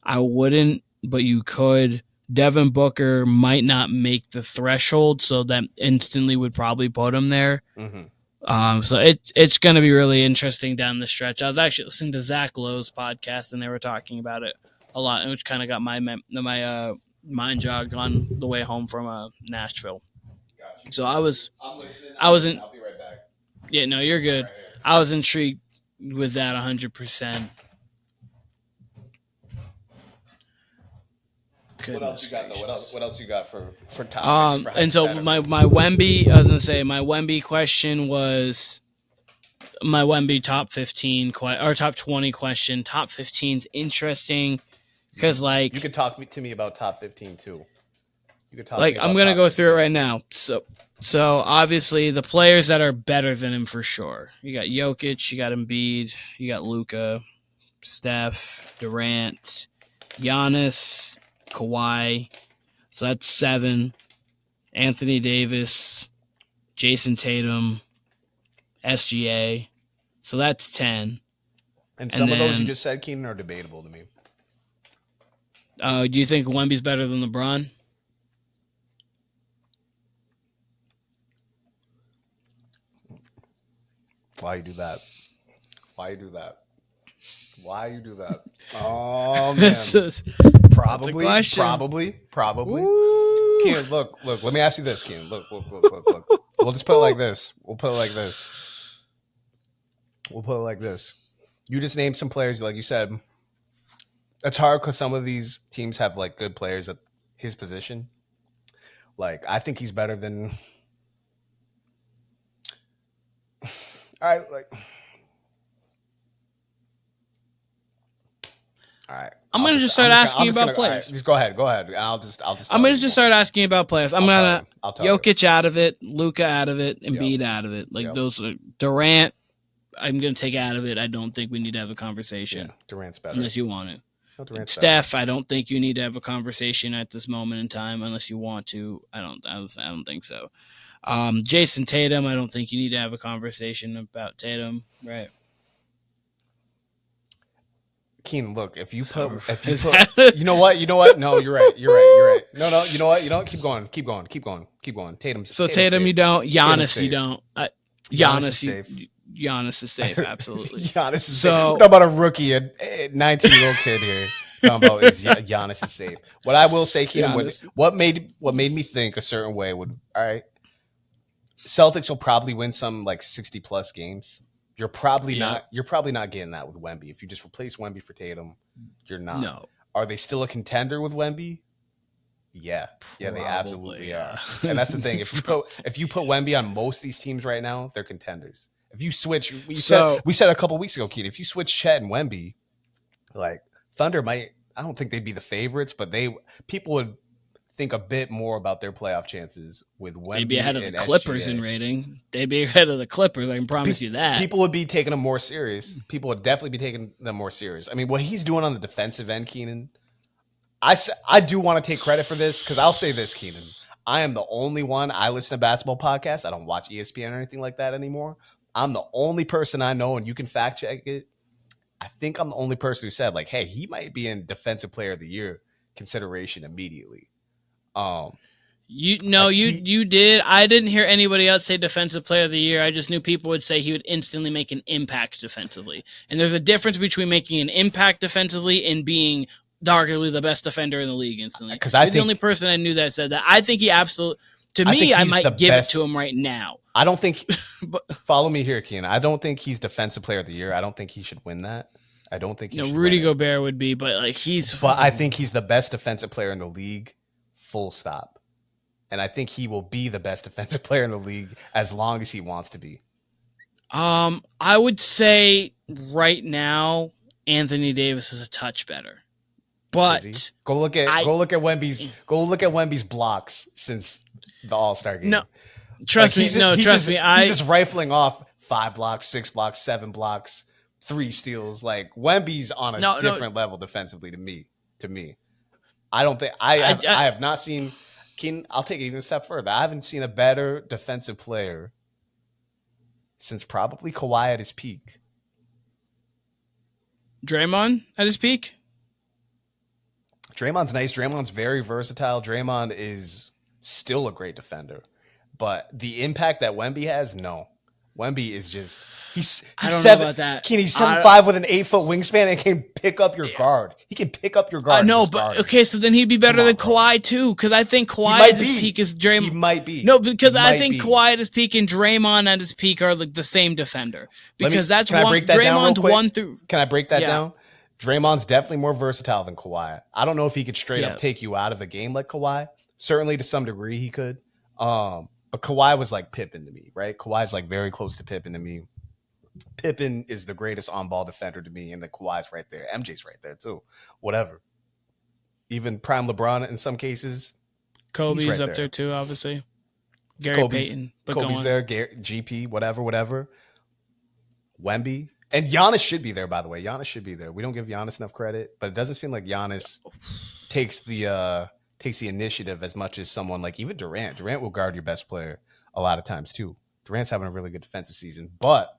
Speaker 4: I wouldn't, but you could. Devin Booker might not make the threshold, so that instantly would probably put him there.
Speaker 3: Mm-hmm.
Speaker 4: So it's going to be really interesting down the stretch. I was actually listening to Zach Lowe's podcast, and they were talking about it a lot, which kind of got my mind jog on the way home from Nashville. Gotcha. So I was in.
Speaker 3: I'll be right back.
Speaker 4: Yeah, no, you're good. Right, I was intrigued with that 100%.
Speaker 3: What else you got though? What else you got for topics?
Speaker 4: And so my Wemby, I was gonna say my Wemby question was my Wemby top 15 or top 20 question. Top 15's interesting because like
Speaker 3: you could talk to me about top 15 too. You could talk.
Speaker 4: Like I'm gonna go through it right now. So obviously the players that are better than him for sure. You got Jokic, you got Embiid, you got Luka, Steph, Durant, Giannis, Kawhi, so that's 7. Anthony Davis, Jason Tatum, SGA, so that's 10.
Speaker 3: And some of those you just said, Keenan, are debatable to me.
Speaker 4: Do you think Wemby's better than LeBron?
Speaker 3: Why you do that? Oh man. Probably. Ooh. Keenan, look. Let me ask you this, Keenan. Look. We'll just put it like this. You just named some players, like you said. It's hard because some of these teams have like good players at his position. Like I think he's better than. All right.
Speaker 4: I'm gonna just start asking you about players.
Speaker 3: Just go ahead. I'll just.
Speaker 4: I'm gonna just start asking you about players. I'm gonna Jokic out of it, Luka out of it, Embiid out of it. Like those are Durant. I'm gonna take out of it. I don't think we need to have a conversation.
Speaker 3: Yeah, Durant's better
Speaker 4: unless you want to.
Speaker 3: No,
Speaker 4: Steph, I don't think you need to have a conversation at this moment in time unless you want to. I don't think so. Jason Tatum, I don't think you need to have a conversation about Tatum, right?
Speaker 3: Keen, look, if you put, you know what? No, you're right. No, you know what? Keep going. Tatum.
Speaker 4: So Tatum, you don't. Giannis, you don't.
Speaker 3: Giannis
Speaker 4: is safe, absolutely.
Speaker 3: Giannis is safe. We're talking about a rookie, a 19-year-old kid here. Talking about is Giannis is safe. What I will say, Keenan, what made me think a certain way would, all right, Celtics will probably win some like 60+ games. You're probably not getting that with Wemby. If you just replace Wemby for Tatum, you're not.
Speaker 4: No.
Speaker 3: Are they still a contender with Wemby? Yeah, they absolutely are. And that's the thing. If you put Wemby on most of these teams right now, they're contenders. If you switch, we said a couple weeks ago, Keenan, if you switch Chet and Wemby, like Thunder might, I don't think they'd be the favorites, but people would think a bit more about their playoff chances with Wemby.
Speaker 4: They'd be ahead of the Clippers in rating. They'd be ahead of the Clippers. I can promise you that.
Speaker 3: People would be taking them more serious. People would definitely be taking them more serious. I mean, what he's doing on the defensive end, Keenan, I do want to take credit for this because I'll say this, Keenan. I am the only one. I listen to basketball podcasts. I don't watch ESPN or anything like that anymore. I'm the only person I know, and you can fact check it. I think I'm the only person who said, like, hey, he might be in Defensive Player of the Year consideration immediately.
Speaker 4: You did. I didn't hear anybody else say Defensive Player of the Year. I just knew people would say he would instantly make an impact defensively. And there's a difference between making an impact defensively and being arguably the best defender in the league instantly. Because the only person I knew that said that. I think he absolutely. To me, I might give it to him right now.
Speaker 3: I don't think. Follow me here, Keenan. I don't think he's Defensive Player of the Year. I don't think he should win that. I don't think.
Speaker 4: Rudy Gobert would be, but like he's.
Speaker 3: But I think he's the best defensive player in the league. Full stop. And I think he will be the best defensive player in the league as long as he wants to be.
Speaker 4: I would say right now Anthony Davis is a touch better. But
Speaker 3: go look at Wemby's blocks since the All-Star game.
Speaker 4: No, trust me. He's
Speaker 3: just rifling off 5 blocks, 6 blocks, 7 blocks, 3 steals. Like Wemby's on a different level defensively to me. I don't think I have not seen. Keenan, I'll take it even a step further. I haven't seen a better defensive player since probably Kawhi at his peak.
Speaker 4: Draymond at his peak?
Speaker 3: Draymond's nice. Draymond's very versatile. Draymond is still a great defender. But the impact that Wemby has, no. Wemby is just he's
Speaker 4: I don't
Speaker 3: 7,
Speaker 4: know about that.
Speaker 3: He's 7'5" with an 8-foot wingspan and can pick up your guard. He can pick up your guard.
Speaker 4: I know, but okay, so then he'd be better than Kawhi too, because I think Kawhi at his peak is Draymond.
Speaker 3: He might be.
Speaker 4: No, because I think Kawhi at his peak and Draymond at his peak are like the same defender. Because that's one. Draymond's 1 through.
Speaker 3: Can I break that down? Draymond's definitely more versatile than Kawhi. I don't know if he could straight up take you out of a game like Kawhi. Certainly to some degree he could. But Kawhi was like Pippen to me, right? Kawhi's like very close to Pippen to me. Pippen is the greatest on-ball defender to me, and then Kawhi's right there. MJ's right there too. Whatever. Even prime LeBron in some cases.
Speaker 4: Kobe's up there too, obviously. Payton. But
Speaker 3: Kobe's there. GP, whatever. Wemby. And Giannis should be there, by the way. Giannis should be there. We don't give Giannis enough credit, but it doesn't seem like Giannis takes the initiative as much as someone like even Durant. Durant will guard your best player a lot of times too. Durant's having a really good defensive season. But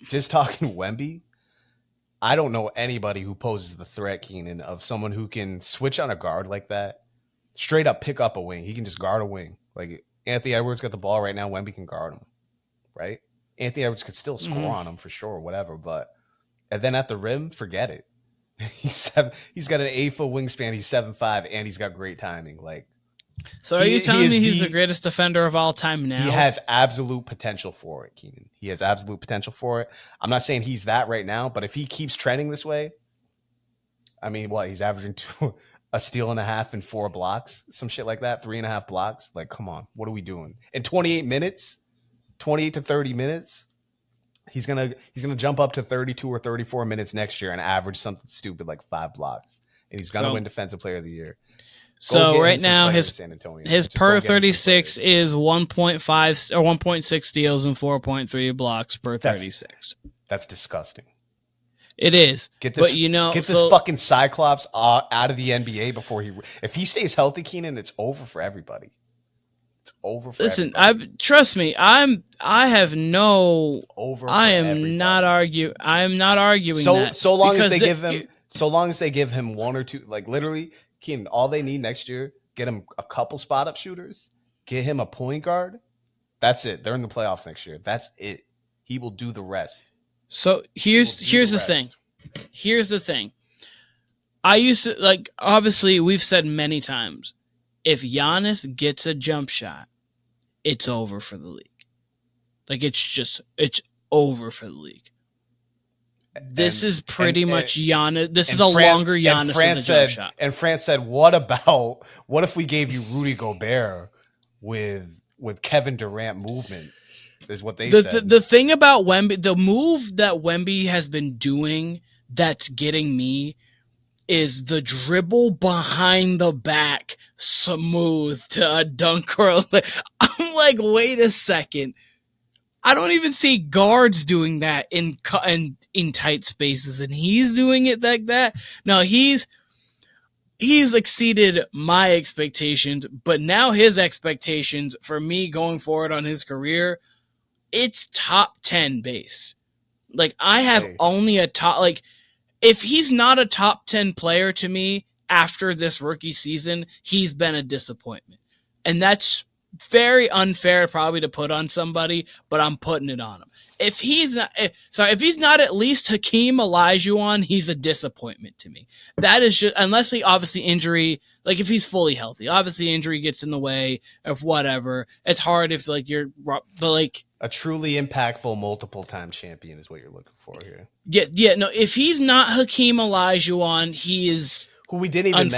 Speaker 3: just talking Wemby, I don't know anybody who poses the threat, Keenan, of someone who can switch on a guard like that, straight up pick up a wing. He can just guard a wing. Like Anthony Edwards got the ball right now. Wemby can guard him, right? Anthony Edwards could still score on him for sure, whatever. But and then at the rim, forget it. He's got an 8-foot wingspan. He's 7'5", and he's got great timing. Like,
Speaker 4: so are you telling me he's the greatest defender of all time now?
Speaker 3: He has absolute potential for it, Keenan. He has absolute potential for it. I'm not saying he's that right now, but if he keeps trending this way, I mean, he's averaging a steal and a half and 4 blocks, some shit like that, 3.5 blocks. Like, come on, what are we doing in 28 minutes? 28 to 30 minutes, he's gonna jump up to 32 or 34 minutes next year and average something stupid like 5 blocks, and he's gonna win Defensive Player of the Year.
Speaker 4: So right now his per 36 is 1.5 or 1.6 steals and 4.3 blocks per 36.
Speaker 3: That's disgusting.
Speaker 4: It is.
Speaker 3: Get this fucking Cyclops out of the NBA before if he stays healthy, Keenan, it's over for everybody.
Speaker 4: Listen, trust me. I am not arguing that.
Speaker 3: So long as they give him 1 or 2, like literally, Keenan, all they need next year, get him a couple spot up shooters, get him a point guard. That's it. They're in the playoffs next year. That's it. He will do the rest.
Speaker 4: So here's the thing. Here's the thing. I used to obviously we've said many times, if Giannis gets a jump shot, it's over for the league. Like it's over for the league. This is pretty much Giannis. This is a longer Giannis with a jump shot.
Speaker 3: And France said, what if we gave you Rudy Gobert with Kevin Durant movement? is what they said.
Speaker 4: The thing about Wemby, the move that Wemby has been doing that's getting me is the dribble behind the back smooth to a dunk or I'm like, wait a second. I don't even see guards doing that in tight spaces, and he's doing it like that. No, he's exceeded my expectations, but now his expectations for me going forward on his career, it's top 10 base. Like, I have only a top, like, if he's not a top 10 player to me after this rookie season, he's been a disappointment. And that's very unfair probably to put on somebody, but I'm putting it on him. If he's not at least Hakeem Olajuwon, he's a disappointment to me. That is just, unless he obviously injury, like if he's fully healthy, obviously injury gets in the way of whatever. It's hard if like but like
Speaker 3: a truly impactful multiple time champion is what you're looking for here.
Speaker 4: Yeah, no, if he's not Hakeem Olajuwon, he is.
Speaker 3: Who we didn't even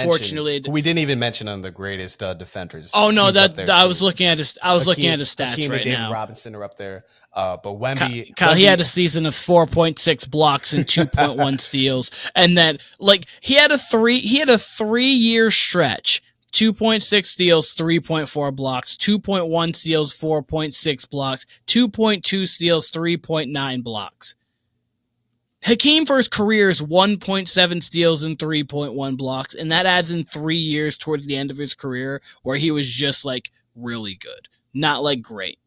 Speaker 3: mention on the greatest defenders.
Speaker 4: Oh no, I was looking at his stats
Speaker 3: Hakeem
Speaker 4: right
Speaker 3: and
Speaker 4: now.
Speaker 3: David Robinson are up there. But Wemby,
Speaker 4: Kyle, he had a season of 4.6 blocks and 2.1 steals, and then like he had a 3-year stretch, 2.6 steals, 3.4 blocks, 2.1 steals, 4.6 blocks, 2.2 steals, 3.9 blocks. Hakeem for his career is 1.7 steals and 3.1 blocks, and that adds in 3 years towards the end of his career where he was just like really good, not like great.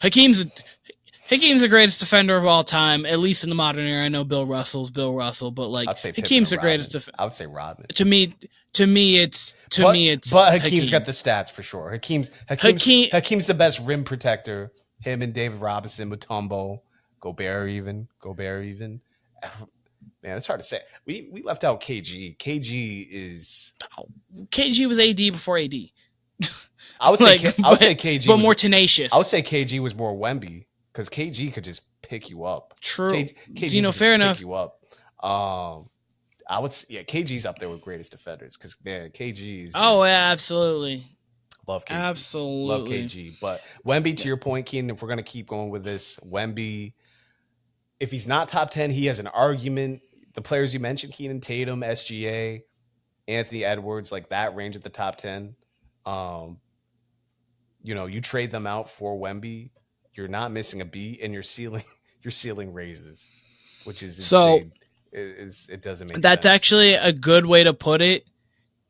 Speaker 4: Hakeem's the greatest defender of all time, at least in the modern era. I know Bill Russell's Bill Russell, but like Hakeem's the greatest defender.
Speaker 3: I would say Rodman.
Speaker 4: To me, it's.
Speaker 3: But Hakeem's got the stats for sure. Hakeem's the best rim protector. Him and David Robinson, Mutombo. Gobert even. Man, it's hard to say. We left out KG.
Speaker 4: KG was AD before AD.
Speaker 3: I would say KG,
Speaker 4: but more tenacious.
Speaker 3: I would say KG was more Wemby because KG could just pick you up.
Speaker 4: True.
Speaker 3: KG
Speaker 4: fair enough.
Speaker 3: Pick you up. I would say, KG's up there with greatest defenders because man, KG's.
Speaker 4: Oh yeah, absolutely.
Speaker 3: Love KG.
Speaker 4: Absolutely.
Speaker 3: Love KG. But Wemby, to your point, Keenan, if we're going to keep going with this, Wemby, if he's not top 10, he has an argument. The players you mentioned, Keenan, Tatum, SGA, Anthony Edwards, like that range at the top 10. You trade them out for Wemby, you're not missing a beat, and your ceiling raises, which is insane. It doesn't make sense.
Speaker 4: That's actually a good way to put it.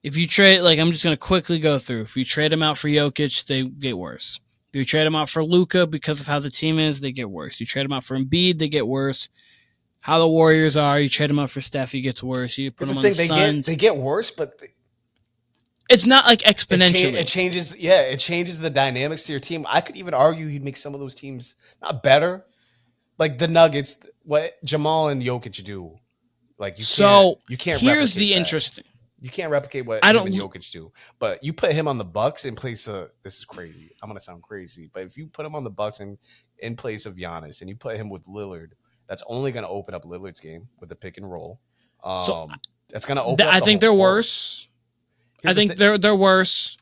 Speaker 4: If you trade, like, I'm just going to quickly go through. If you trade him out for Jokic, they get worse. If you trade him out for Luka because of how the team is, they get worse. You trade him out for Embiid, they get worse. How the Warriors are, you trade him out for Steph, he gets worse. You put him on the Suns.
Speaker 3: They get worse, but
Speaker 4: it's not like exponentially.
Speaker 3: It changes the dynamics to your team. I could even argue he'd make some of those teams not better. Like the Nuggets, what Jamal and Jokic do. Like you can't
Speaker 4: here's the
Speaker 3: that.
Speaker 4: Interesting.
Speaker 3: You can't replicate what him and Jokic do. But you put him on the Bucks in place of, this is crazy. I'm going to sound crazy. But if you put him on the Bucks in place of Giannis and you put him with Lillard, that's only going to open up Lillard's game with the pick and roll. That's going to open up
Speaker 4: I think they're worse. They're worse.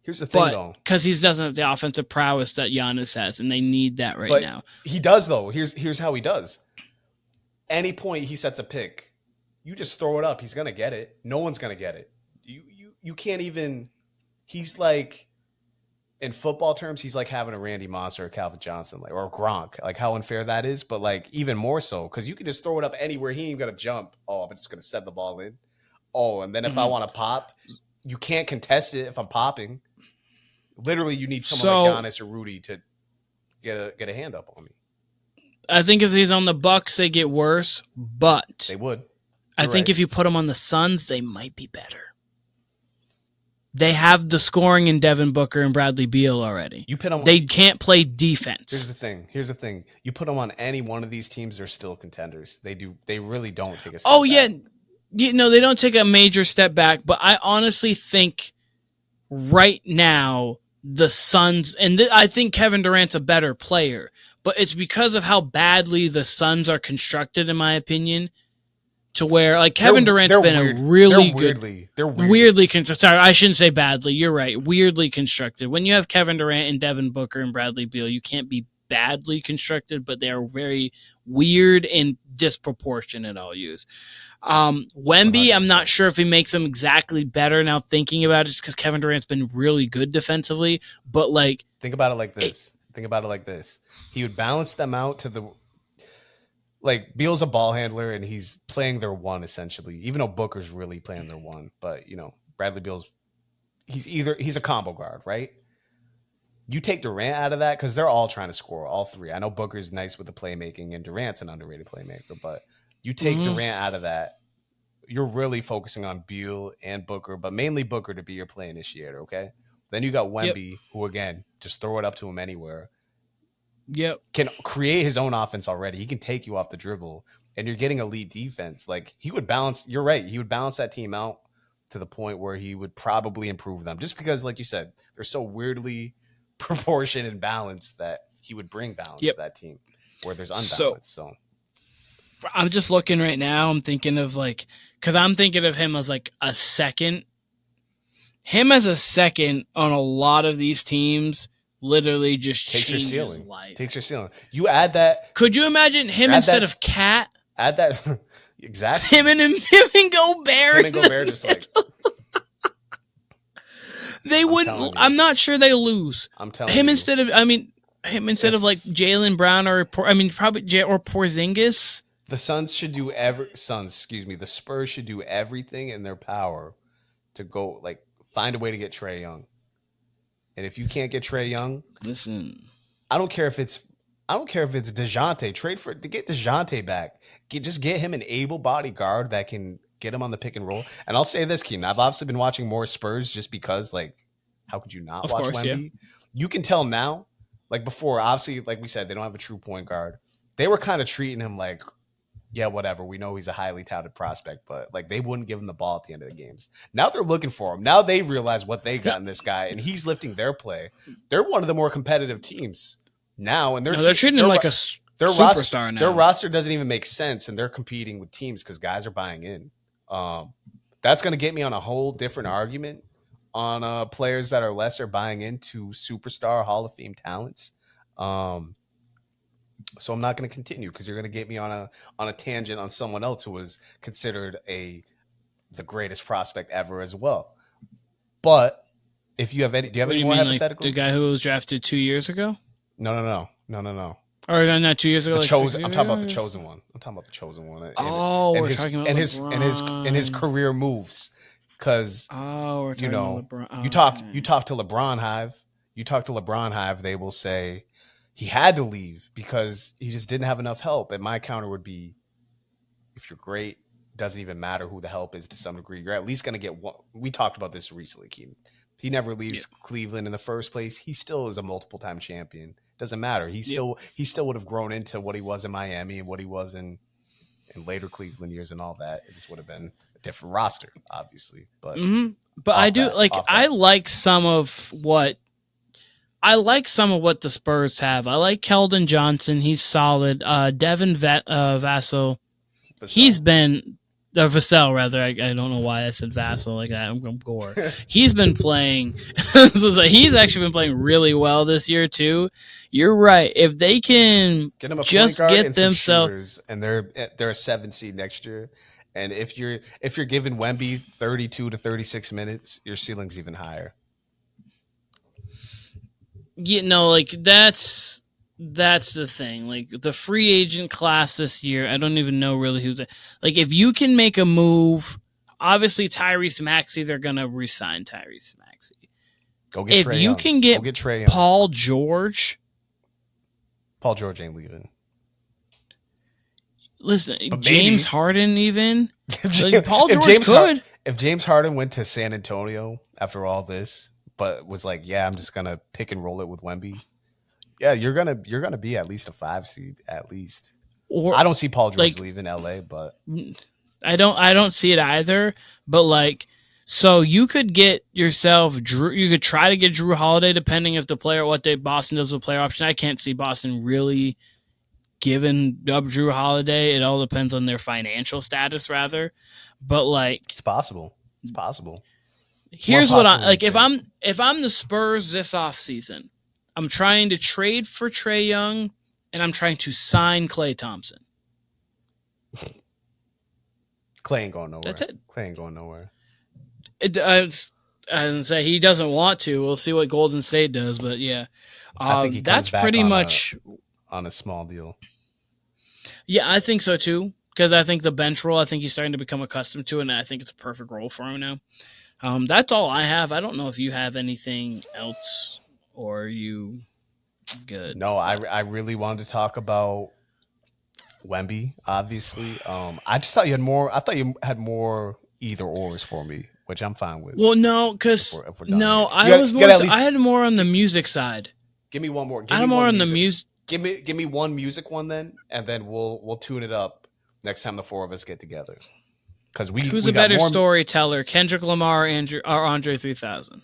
Speaker 3: Here's the thing, though.
Speaker 4: Because he doesn't have the offensive prowess that Giannis has, and they need that now.
Speaker 3: He does, though. Here's how he does. Any point he sets a pick, you just throw it up. He's going to get it. No one's going to get it. You can't even – he's like – in football terms, he's like having a Randy Moss or a Calvin Johnson, like, or a Gronk. Like how unfair that is, but like even more so because you can just throw it up anywhere. He ain't gonna jump. Oh, I'm just gonna set the ball in. Oh, and then if I want to pop, you can't contest it if I'm popping. Literally, you need someone like Giannis or Rudy to get a hand up on me.
Speaker 4: I think if he's on the Bucks, they get worse, but
Speaker 3: they would.
Speaker 4: I think if you put him on the Suns, they might be better. They have the scoring in Devin Booker and Bradley Beal already. They can't play defense.
Speaker 3: Here's the thing. You put them on any one of these teams, they're still contenders. They really don't take a step back.
Speaker 4: They don't take a major step back. But I honestly think right now the Suns, and I think Kevin Durant's a better player, but it's because of how badly the Suns are constructed, in my opinion, to where like Kevin Durant's been
Speaker 3: weird.
Speaker 4: a really
Speaker 3: They're
Speaker 4: weirdly constructed. Sorry, I shouldn't say badly. You're right. Weirdly constructed. When you have Kevin Durant and Devin Booker and Bradley Beal, you can't be badly constructed, but they are very weird and disproportionate. I'll use. Wemby, 100%. I'm not sure if he makes them exactly better now thinking about it, just because Kevin Durant's been really good defensively. But like,
Speaker 3: think about it like this. He would balance them out to the. Like, Beal's a ball handler, and he's playing their one, essentially, even though Booker's really playing their one. But, Bradley Beal's, he's a combo guard, right? You take Durant out of that, because they're all trying to score, all three. I know Booker's nice with the playmaking, and Durant's an underrated playmaker, but you take Durant out of that, you're really focusing on Beal and Booker, but mainly Booker to be your play initiator, okay? Then you got Wemby, who, again, just throw it up to him anywhere.
Speaker 4: Yep.
Speaker 3: Can create his own offense already. He can take you off the dribble, and you're getting elite defense. Like, he would balance. You're right. He would balance that team out to the point where he would probably improve them, just because, like you said, they're so weirdly proportioned and balanced that he would bring balance to that team where there's unbalance. So
Speaker 4: I'm just looking right now. I'm thinking of because I'm thinking of him as like a second. Him as a second on a lot of these teams. Literally just
Speaker 3: takes
Speaker 4: changes
Speaker 3: your ceiling.
Speaker 4: Life.
Speaker 3: Takes your ceiling. You add that.
Speaker 4: Could you imagine him instead of Cat?
Speaker 3: Add that. Exactly.
Speaker 4: Him and Gobert.
Speaker 3: Him and Gobert just like.
Speaker 4: They would. I'm not sure they lose.
Speaker 3: I'm telling
Speaker 4: him
Speaker 3: you.
Speaker 4: instead of. I mean, him instead of like Jaylen Brown or probably or Porzingis.
Speaker 3: The Suns should do the Spurs should do everything in their power to go find a way to get Trae Young. And if you can't get Trae Young,
Speaker 4: listen,
Speaker 3: I don't care if it's DeJounte. To get DeJounte back. Just get him an able-bodied guard that can get him on the pick and roll. And I'll say this, Keenan, I've obviously been watching more Spurs just because, how could you not watch Wemby? Yeah. You can tell now, before, obviously, like we said, they don't have a true point guard. They were kind of treating him like, yeah, whatever. We know he's a highly touted prospect, but they wouldn't give him the ball at the end of the games. Now they're looking for him. Now they realize what they got in this guy, and he's lifting their play. They're one of the more competitive teams now, and they're
Speaker 4: treating him like a superstar now.
Speaker 3: Their roster doesn't even make sense, and they're competing with teams because guys are buying in. That's going to get me on a whole different argument on players that are lesser buying into superstar Hall of Fame talents. So I'm not going to continue because you're going to get me on a tangent on someone else who was considered the greatest prospect ever as well. But if you have any, do you have any more hypotheticals?
Speaker 4: The guy who was drafted 2 years ago?
Speaker 3: No.
Speaker 4: Or not 2 years ago.
Speaker 3: I'm talking about the chosen one. I'm talking about the chosen one.
Speaker 4: We're talking about LeBron.
Speaker 3: and his career moves. Because
Speaker 4: we're talking about LeBron.
Speaker 3: You talk to LeBron Hive. You talk to LeBron Hive. They will say. He had to leave because he just didn't have enough help. And my counter would be, if you're great, doesn't even matter who the help is to some degree. You're at least going to get one. We talked about this recently, Keenan. He never leaves Cleveland in the first place. He still is a multiple-time champion. Doesn't matter. He still would have grown into what he was in Miami and what he was in later Cleveland years and all that. It just would have been a different roster, obviously. But
Speaker 4: I like some of what the Spurs have. I like Keldon Johnson. He's solid. Devin Vassell. He's been Vassell rather. I don't know why I said Vassell. I'm Gore. He's been playing. He's actually been playing really well this year too. You're right. If they can
Speaker 3: get him a
Speaker 4: just
Speaker 3: point guard
Speaker 4: get themselves,
Speaker 3: and they're a 7 seed next year. And if you're giving Wemby 32 to 36 minutes, your ceiling's even higher.
Speaker 4: That's the thing. The free agent class this year, I don't even know really who's if you can make a move, obviously Tyrese Maxey, they're gonna resign Tyrese Maxey.
Speaker 3: Go get Trae Young.
Speaker 4: Can get Paul George
Speaker 3: ain't leaving.
Speaker 4: Listen, James Harden even Paul George could.
Speaker 3: If James Harden went to San Antonio after all this, but was I'm just gonna pick and roll it with Wemby. Yeah, you're gonna be at least a 5 seed at least. Or I don't see Paul George leaving LA, but
Speaker 4: I don't see it either. But so you could get yourself Drew. You could try to get Drew Holiday, depending if the player what day Boston does with player option. I can't see Boston really given up Drew Holiday. It all depends on their financial status, rather. But like,
Speaker 3: it's possible. It's possible.
Speaker 4: Here's what I like. If I'm the Spurs this offseason, I'm trying to trade for Trae Young, and I'm trying to sign Klay Thompson.
Speaker 3: Klay ain't going nowhere.
Speaker 4: That's it.
Speaker 3: Klay ain't going nowhere.
Speaker 4: I didn't say he doesn't want to. We'll see what Golden State does, but yeah,
Speaker 3: I think he
Speaker 4: that's
Speaker 3: comes back
Speaker 4: pretty much
Speaker 3: on a small deal.
Speaker 4: Yeah, I think so too. Because I think the bench role, I think he's starting to become accustomed to it, and I think it's a perfect role for him now. That's all I have. I don't know if you have anything else, or you good.
Speaker 3: No, I really wanted to talk about Wemby, obviously. I just thought you had more. I thought you had more either ors for me, which I'm fine with.
Speaker 4: Well, no, because I had more on the music side.
Speaker 3: Give me one more.
Speaker 4: I had more on the music.
Speaker 3: Give me one music one then, and then we'll tune it up next time the four of us get together. Because who's
Speaker 4: a better storyteller, Kendrick Lamar or Andre 3000?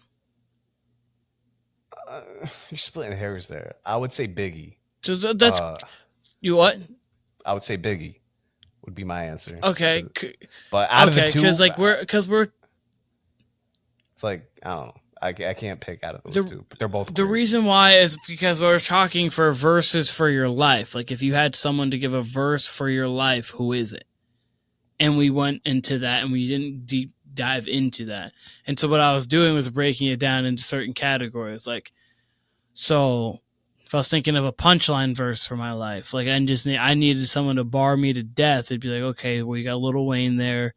Speaker 3: You're splitting hairs there. I would say Biggie.
Speaker 4: So that's you what?
Speaker 3: I would say Biggie would be my answer.
Speaker 4: Okay,
Speaker 3: but out of the two,
Speaker 4: because we're.
Speaker 3: It's like I don't know. I can't pick out of those two, but they're both.
Speaker 4: The reason why is because we're talking for verses for your life. Like if you had someone to give a verse for your life, who is it? And we went into that, and we didn't deep dive into that. And so what I was doing was breaking it down into certain categories. Like, so if I was thinking of a punchline verse for my life, like I needed someone to bar me to death. It'd be like, okay, well you got Lil Wayne there.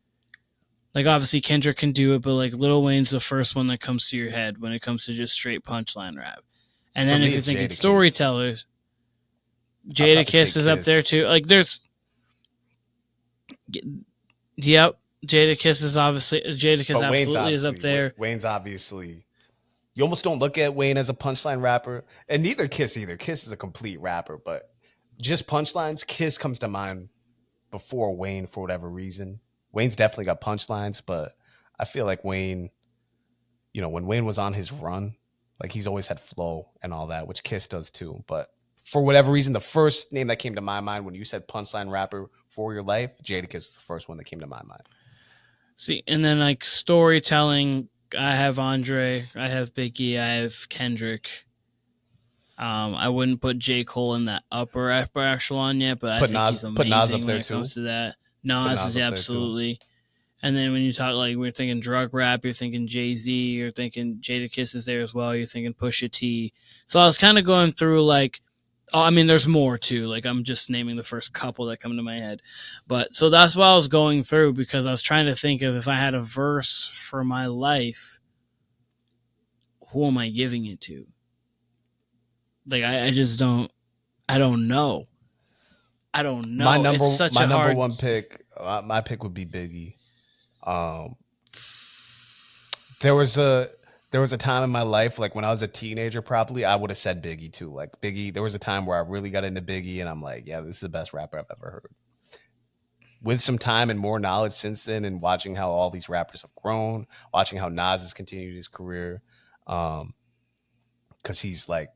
Speaker 4: Like, obviously, Kendrick can do it, but, like, Lil Wayne's the first one that comes to your head when it comes to just straight punchline rap. And then if you're thinking storytellers, Jadakiss is up there, too. Like, Yep, Jadakiss is absolutely is up there.
Speaker 3: Wayne's obviously... You almost don't look at Wayne as a punchline rapper, and neither Kiss either. Kiss is a complete rapper, but just punchlines, Kiss comes to mind before Wayne for whatever reason. Wayne's definitely got punchlines, but I feel like Wayne, when Wayne was on his run, like he's always had flow and all that, which Kiss does too. But for whatever reason, the first name that came to my mind when you said punchline rapper for your life, Jadakiss is the first one that came to my mind.
Speaker 4: See, and then like storytelling, I have Andre, I have Biggie, I have Kendrick. I wouldn't put J. Cole in that upper echelon yet, but I think he's amazing
Speaker 3: Nas up there
Speaker 4: when it comes to that. Nas is absolutely. And then when you talk, like, we're thinking drug rap, you're thinking Jay-Z, you're thinking Jadakiss is there as well, you're thinking Pusha T. So I was kind of going through, like, there's more, too. Like, I'm just naming the first couple that come to my head. But, so that's what I was going through, because I was trying to think of if I had a verse for my life, who am I giving it to? Like, I just don't, I don't know. I don't know.
Speaker 3: My number one pick, my pick would be Biggie. There was a time in my life, like when I was a teenager, probably I would have said Biggie too. Like Biggie, there was a time where I really got into Biggie, and I'm like, yeah, this is the best rapper I've ever heard. With some time and more knowledge since then, and watching how all these rappers have grown, watching how Nas has continued his career, because he's like,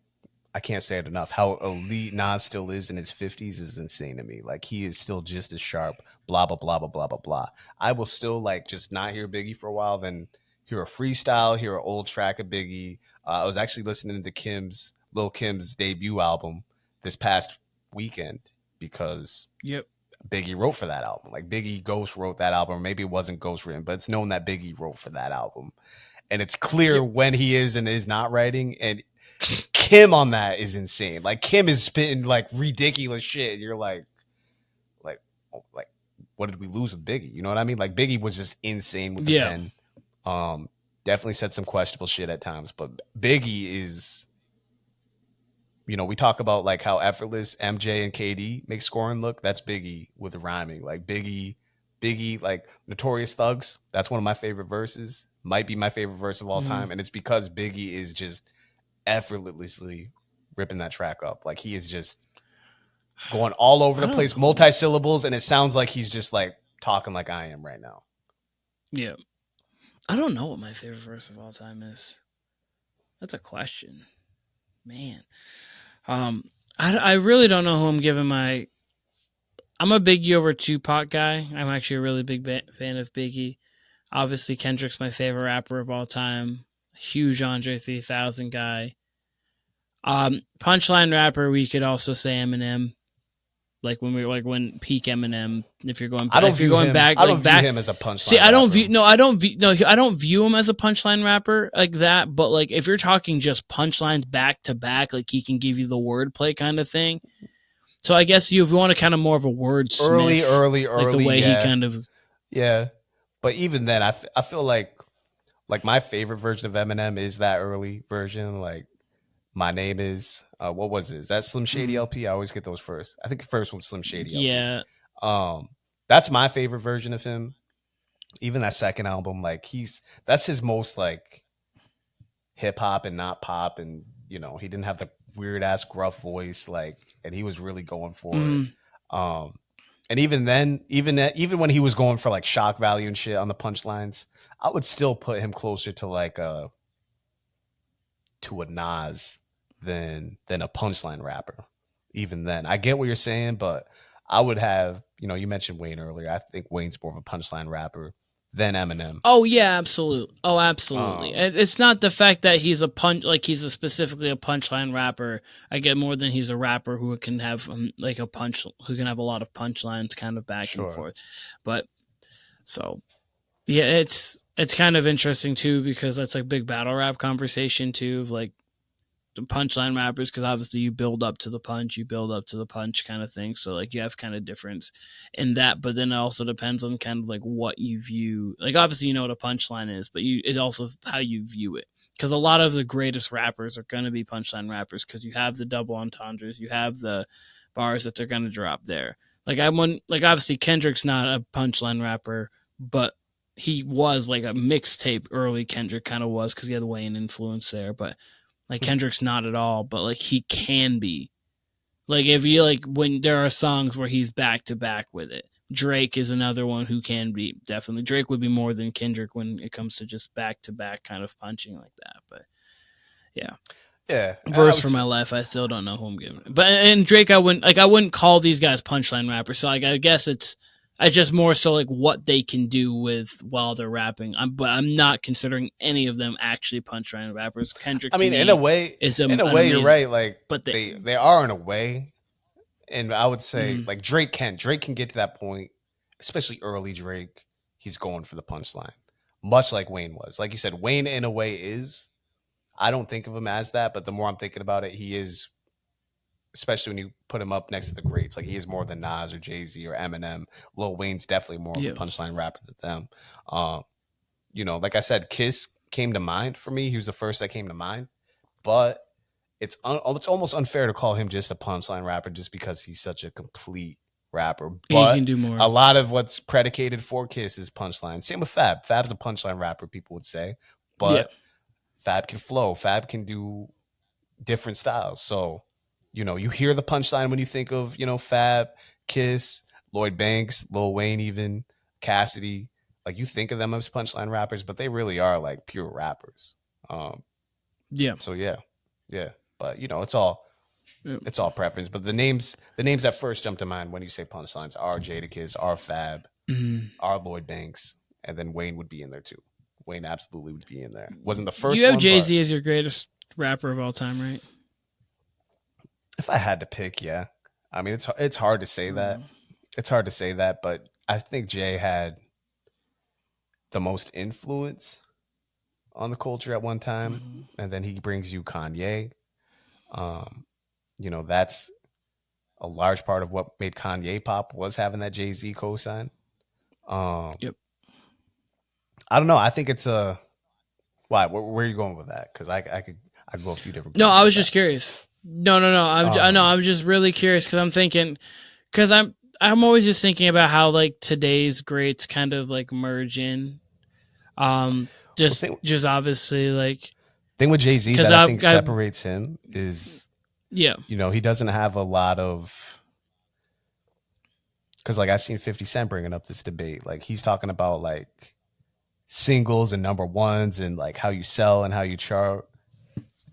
Speaker 3: I can't say it enough. How elite Nas still is in his 50s is insane to me. Like, he is still just as sharp, blah, blah, blah, blah, blah, blah, blah. I will still, like, just not hear Biggie for a while, then hear a freestyle, hear an old track of Biggie. I was actually listening to Lil Kim's debut album this past weekend because Biggie wrote for that album. Like, Biggie Ghost wrote that album. Maybe it wasn't Ghost written, but it's known that Biggie wrote for that album. And it's clear when he is and is not writing, and Kim on that is insane. Like, Kim is spitting like ridiculous shit. And you're like, what did we lose with Biggie? You know what I mean? Like, Biggie was just insane with the pen. Definitely said some questionable shit at times, but Biggie is, we talk about like how effortless MJ and KD make scoring look. That's Biggie with the rhyming. Like Biggie, like Notorious Thugs. That's one of my favorite verses. Might be my favorite verse of all time, and it's because Biggie is just effortlessly ripping that track up. Like, he is just going all over the place, multi-syllables, and it sounds like he's just like talking like I am right now.
Speaker 4: Yeah. I don't know what my favorite verse of all time is. That's a question. Man. I really don't know who I'm giving my I'm a Biggie over Tupac guy. I'm actually a really big fan of Biggie. Obviously, Kendrick's my favorite rapper of all time. Huge Andre 3000 guy. Punchline rapper, we could also say Eminem. Like when peak Eminem. If you're going,
Speaker 3: I don't view him as a punchline.
Speaker 4: See, I don't view him as a punchline rapper like that. But like, if you're talking just punchlines back to back, like he can give you the wordplay kind of thing. So I guess if you want to kind of more of a wordsmith,
Speaker 3: early,
Speaker 4: like the way he kind of,
Speaker 3: yeah. But even then, I feel like my favorite version of Eminem is that early version, like. My name is what was it? Is that Slim Shady LP? I always get those first. I think the first one's Slim Shady LP.
Speaker 4: Yeah.
Speaker 3: That's my favorite version of him. Even that second album, like that's his most like hip hop and not pop, and he didn't have the weird ass gruff voice, like, and he was really going for it. And even then, even when he was going for like shock value and shit on the punchlines, I would still put him closer to like a Nas than a punchline rapper. Even then, I get what you're saying, but I would have, you mentioned Wayne earlier. I think Wayne's more of a punchline rapper than Eminem.
Speaker 4: Oh yeah, absolutely. It's not the fact that he's specifically a punchline rapper. I get more than he's a rapper who can have like a punch, who can have a lot of punchlines kind of back and forth. But so yeah, it's kind of interesting too, because that's like big battle rap conversation too, of like the punchline rappers, because obviously you build up to the punch kind of thing. So like you have kind of difference in that, but then it also depends on kind of like what you view. Like obviously what a punchline is, but it also how you view it. Because a lot of the greatest rappers are going to be punchline rappers, because you have the double entendres, you have the bars that they're going to drop there. Like obviously Kendrick's not a punchline rapper, but he was like a mixtape early Kendrick kind of was, because he had the Wayne influence there, but like Kendrick's not at all, but like he can be. Like if you like when there are songs where he's back to back with it. Drake is another one who can be, definitely. Drake would be more than Kendrick when it comes to just back to back kind of punching like that. But yeah.
Speaker 3: Yeah.
Speaker 4: Verse for my life, I still don't know who I'm giving it. But and Drake, I wouldn't call these guys punchline rappers. So like I guess I just more so like what they can do with while they're rapping. But I'm not considering any of them actually punchline rappers. Kendrick,
Speaker 3: I mean, in a way, you're right. Like,
Speaker 4: but
Speaker 3: they are in a way, and I would say like Drake can get to that point, especially early Drake. He's going for the punchline, much like Wayne was. Like you said, Wayne in a way is. I don't think of him as that, but the more I'm thinking about it, he is. Especially when you put him up next to the greats, like he is more than Nas or Jay-Z or Eminem. Lil Wayne's definitely more of a punchline rapper than them. Like I said, Kiss came to mind for me. He was the first that came to mind, but it's almost unfair to call him just a punchline rapper just because he's such a complete rapper. But
Speaker 4: he can do more.
Speaker 3: A lot of what's predicated for Kiss is punchline. Same with Fab. Fab's a punchline rapper, people would say, but Fab can flow. Fab can do different styles. So. You hear the punchline when you think of, Fab, Kiss, Lloyd Banks, Lil Wayne, even Cassidy. Like you think of them as punchline rappers, but they really are like pure rappers. So yeah. But it's all preference. But the names that first jump to mind when you say punchlines are Jadakiss, are Fab, are Lloyd Banks, and then Wayne would be in there too. Wayne absolutely would be in there. Wasn't the first.
Speaker 4: You have Jay-Z as your greatest rapper of all time, right?
Speaker 3: If I had to pick, yeah. I mean, it's hard to say that. It's hard to say that, but I think Jay had the most influence on the culture at one time, and then he brings you Kanye. That's a large part of what made Kanye pop was having that Jay-Z cosign.
Speaker 4: Yep.
Speaker 3: I don't know. I think it's a. Why? Where are you going with that? Because I could go a few different.
Speaker 4: No, I was just curious. No. I'm just really curious because I'm thinking, because I'm always just thinking about how like today's greats kind of like merge in, just obviously like
Speaker 3: thing with Jay-Z that I think separates him is he doesn't have a lot of, because like I've seen 50 Cent bringing up this debate, like he's talking about like singles and number ones and like how you sell and how you chart.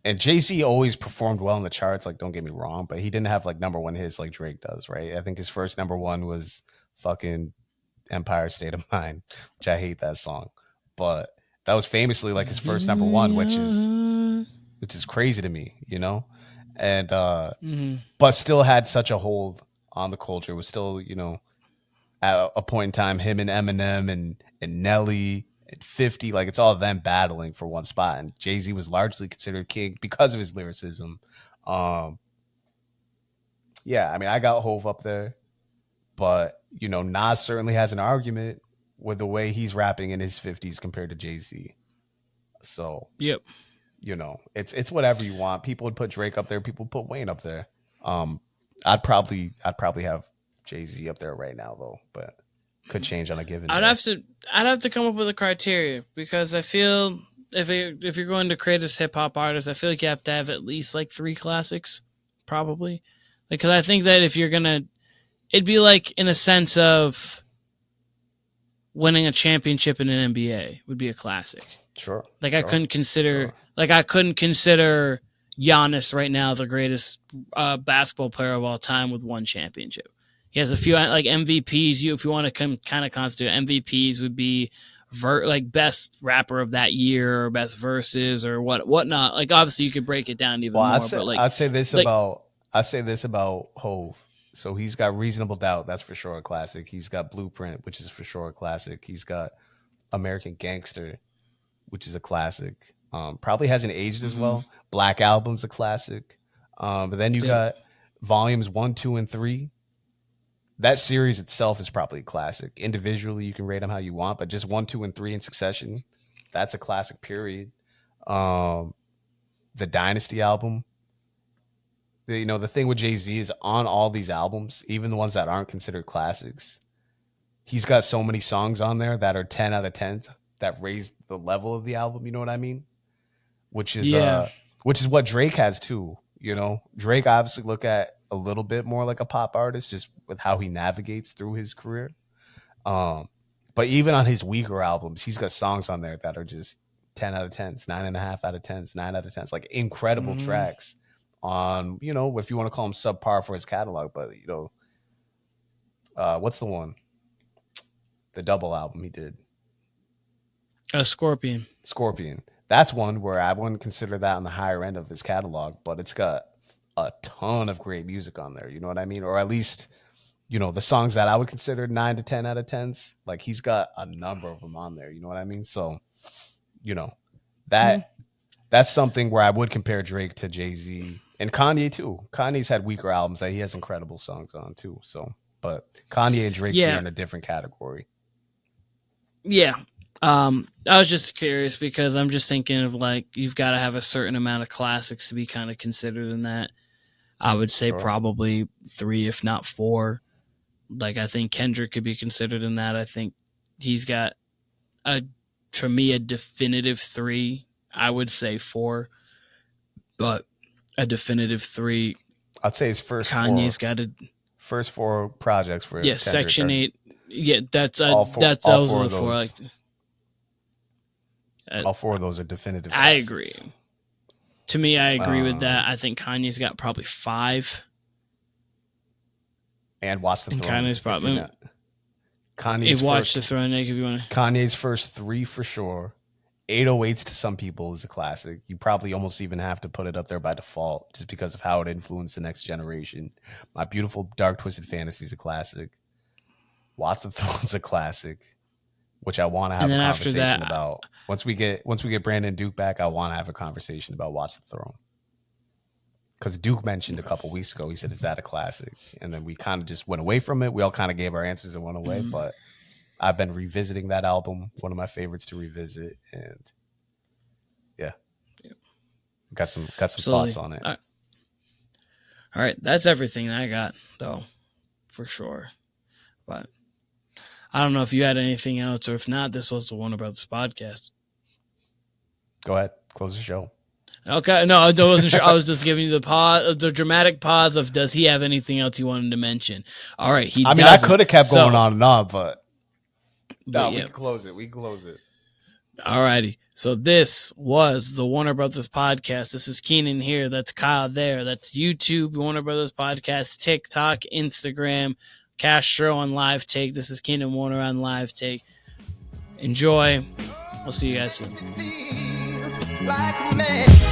Speaker 3: And Jay-Z always performed well in the charts, like, don't get me wrong, but he didn't have like number one hits like Drake does, right? I think his first number one was fucking Empire State of Mind, which I hate that song. But that was famously like his first number one, which is crazy to me, you know? And but still had such a hold on the culture. It was still, you know, at a point in time, him and Eminem and Nelly and 50, like it's all of them battling for one spot. And Jay-Z was largely considered king because of his lyricism. Yeah, I mean, I got Hove up there, but you know, Nas certainly has an argument with the way he's rapping in his 50s compared to Jay-Z. So,
Speaker 4: yep.
Speaker 3: You know, it's whatever you want. People would put Drake up there, people put Wayne up there. I'd probably have Jay-Z up there right now though, but could change on a given day.
Speaker 4: I'd have to come up with a criteria, because I feel if you're going to create this hip hop artist, I feel like you have to have at least like 3 classics, probably. Because I think that if you're gonna, it'd be like in a sense of winning a championship in an NBA would be a classic.
Speaker 3: Sure.
Speaker 4: Like I couldn't consider Giannis right now the greatest basketball player of all time with 1 championship. He has a few like MVPs. If you want to kind of constitute MVPs, would be like best rapper of that year or best verses or whatnot. Like obviously you could break it down even more. But like
Speaker 3: I'd say this about Hove. So he's got Reasonable Doubt, that's for sure a classic. He's got Blueprint, which is for sure a classic. He's got American Gangster, which is a classic. Probably hasn't aged as well. Black Album's a classic. But then you got volumes 1, 2, and 3. That series itself is probably a classic. Individually, you can rate them how you want, but just 1, 2, and 3 in succession, that's a classic period. The Dynasty album. You know, the thing with Jay-Z is on all these albums, even the ones that aren't considered classics, he's got so many songs on there that are 10 out of 10 that raise the level of the album. You know what I mean? Which is what Drake has too. You know, Drake obviously look at a little bit more like a pop artist just with how he navigates through his career. But even on his weaker albums, he's got songs on there that are just 10 out of 10s, 9.5 out of 10s, 9 out of 10s, like incredible tracks on, you know, if you want to call him subpar for his catalog, but you know, what's the one? The double album he did.
Speaker 4: Scorpion.
Speaker 3: That's one where I wouldn't consider that on the higher end of his catalog, but it's got a ton of great music on there. You know what I mean? Or at least, you know, the songs that I would consider 9 to 10 out of 10s, like he's got a number of them on there. You know what I mean? So, you know, that's something where I would compare Drake to Jay-Z and Kanye too. Kanye's had weaker albums that he has incredible songs on too. So, but Kanye and Drake are in a different category.
Speaker 4: Yeah. I was just curious because I'm just thinking of like, you've got to have a certain amount of classics to be kind of considered in that. I would say probably 3, if not 4. Like, I think Kendrick could be considered in that. I think he's got for me, a definitive 3. I would say 4, but a definitive 3.
Speaker 3: I'd say his first
Speaker 4: Kanye's got
Speaker 3: first 4 projects for Kendrick
Speaker 4: Section 8. Yeah, that's
Speaker 3: all
Speaker 4: those are the 4. Like,
Speaker 3: all 4 of those are definitive.
Speaker 4: I agree. To me, I agree with that. I think Kanye's got probably 5.
Speaker 3: And Watch the Throne.
Speaker 4: Kanye's probably
Speaker 3: Kanye's
Speaker 4: Watch the Throne. If you want to.
Speaker 3: Kanye's first 3 for sure. 808s to some people is a classic. You probably almost even have to put it up there by default just because of how it influenced the next generation. My Beautiful Dark Twisted Fantasy is a classic. Watch the Throne's a classic, which I want to have a conversation about. Once we get Brandon Duke back, I want to have a conversation about Watch the Throne. Because Duke mentioned a couple weeks ago, he said, is that a classic? And then we kind of just went away from it. We all kind of gave our answers and went away. But I've been revisiting that album, one of my favorites to revisit. And got some thoughts on it.
Speaker 4: All right. That's everything I got, though, for sure. But I don't know if you had anything else, or if not, this was the Warner Brothas Podcast.
Speaker 3: Go ahead. Close the show.
Speaker 4: Okay. No, I wasn't sure. I was just giving you the dramatic pause of, does he have anything else he wanted to mention? All right.
Speaker 3: I could have kept going on and on, but no, we can close it.
Speaker 4: Alrighty. So this was the Warner Brothas Podcast. This is Keenan here. That's Kyle there. That's YouTube, Warner Brothas Podcast, TikTok, Instagram, Castro on Live Take. This is Keenan Warner on Live Take. Enjoy. We'll see you guys soon.
Speaker 1: Like a man.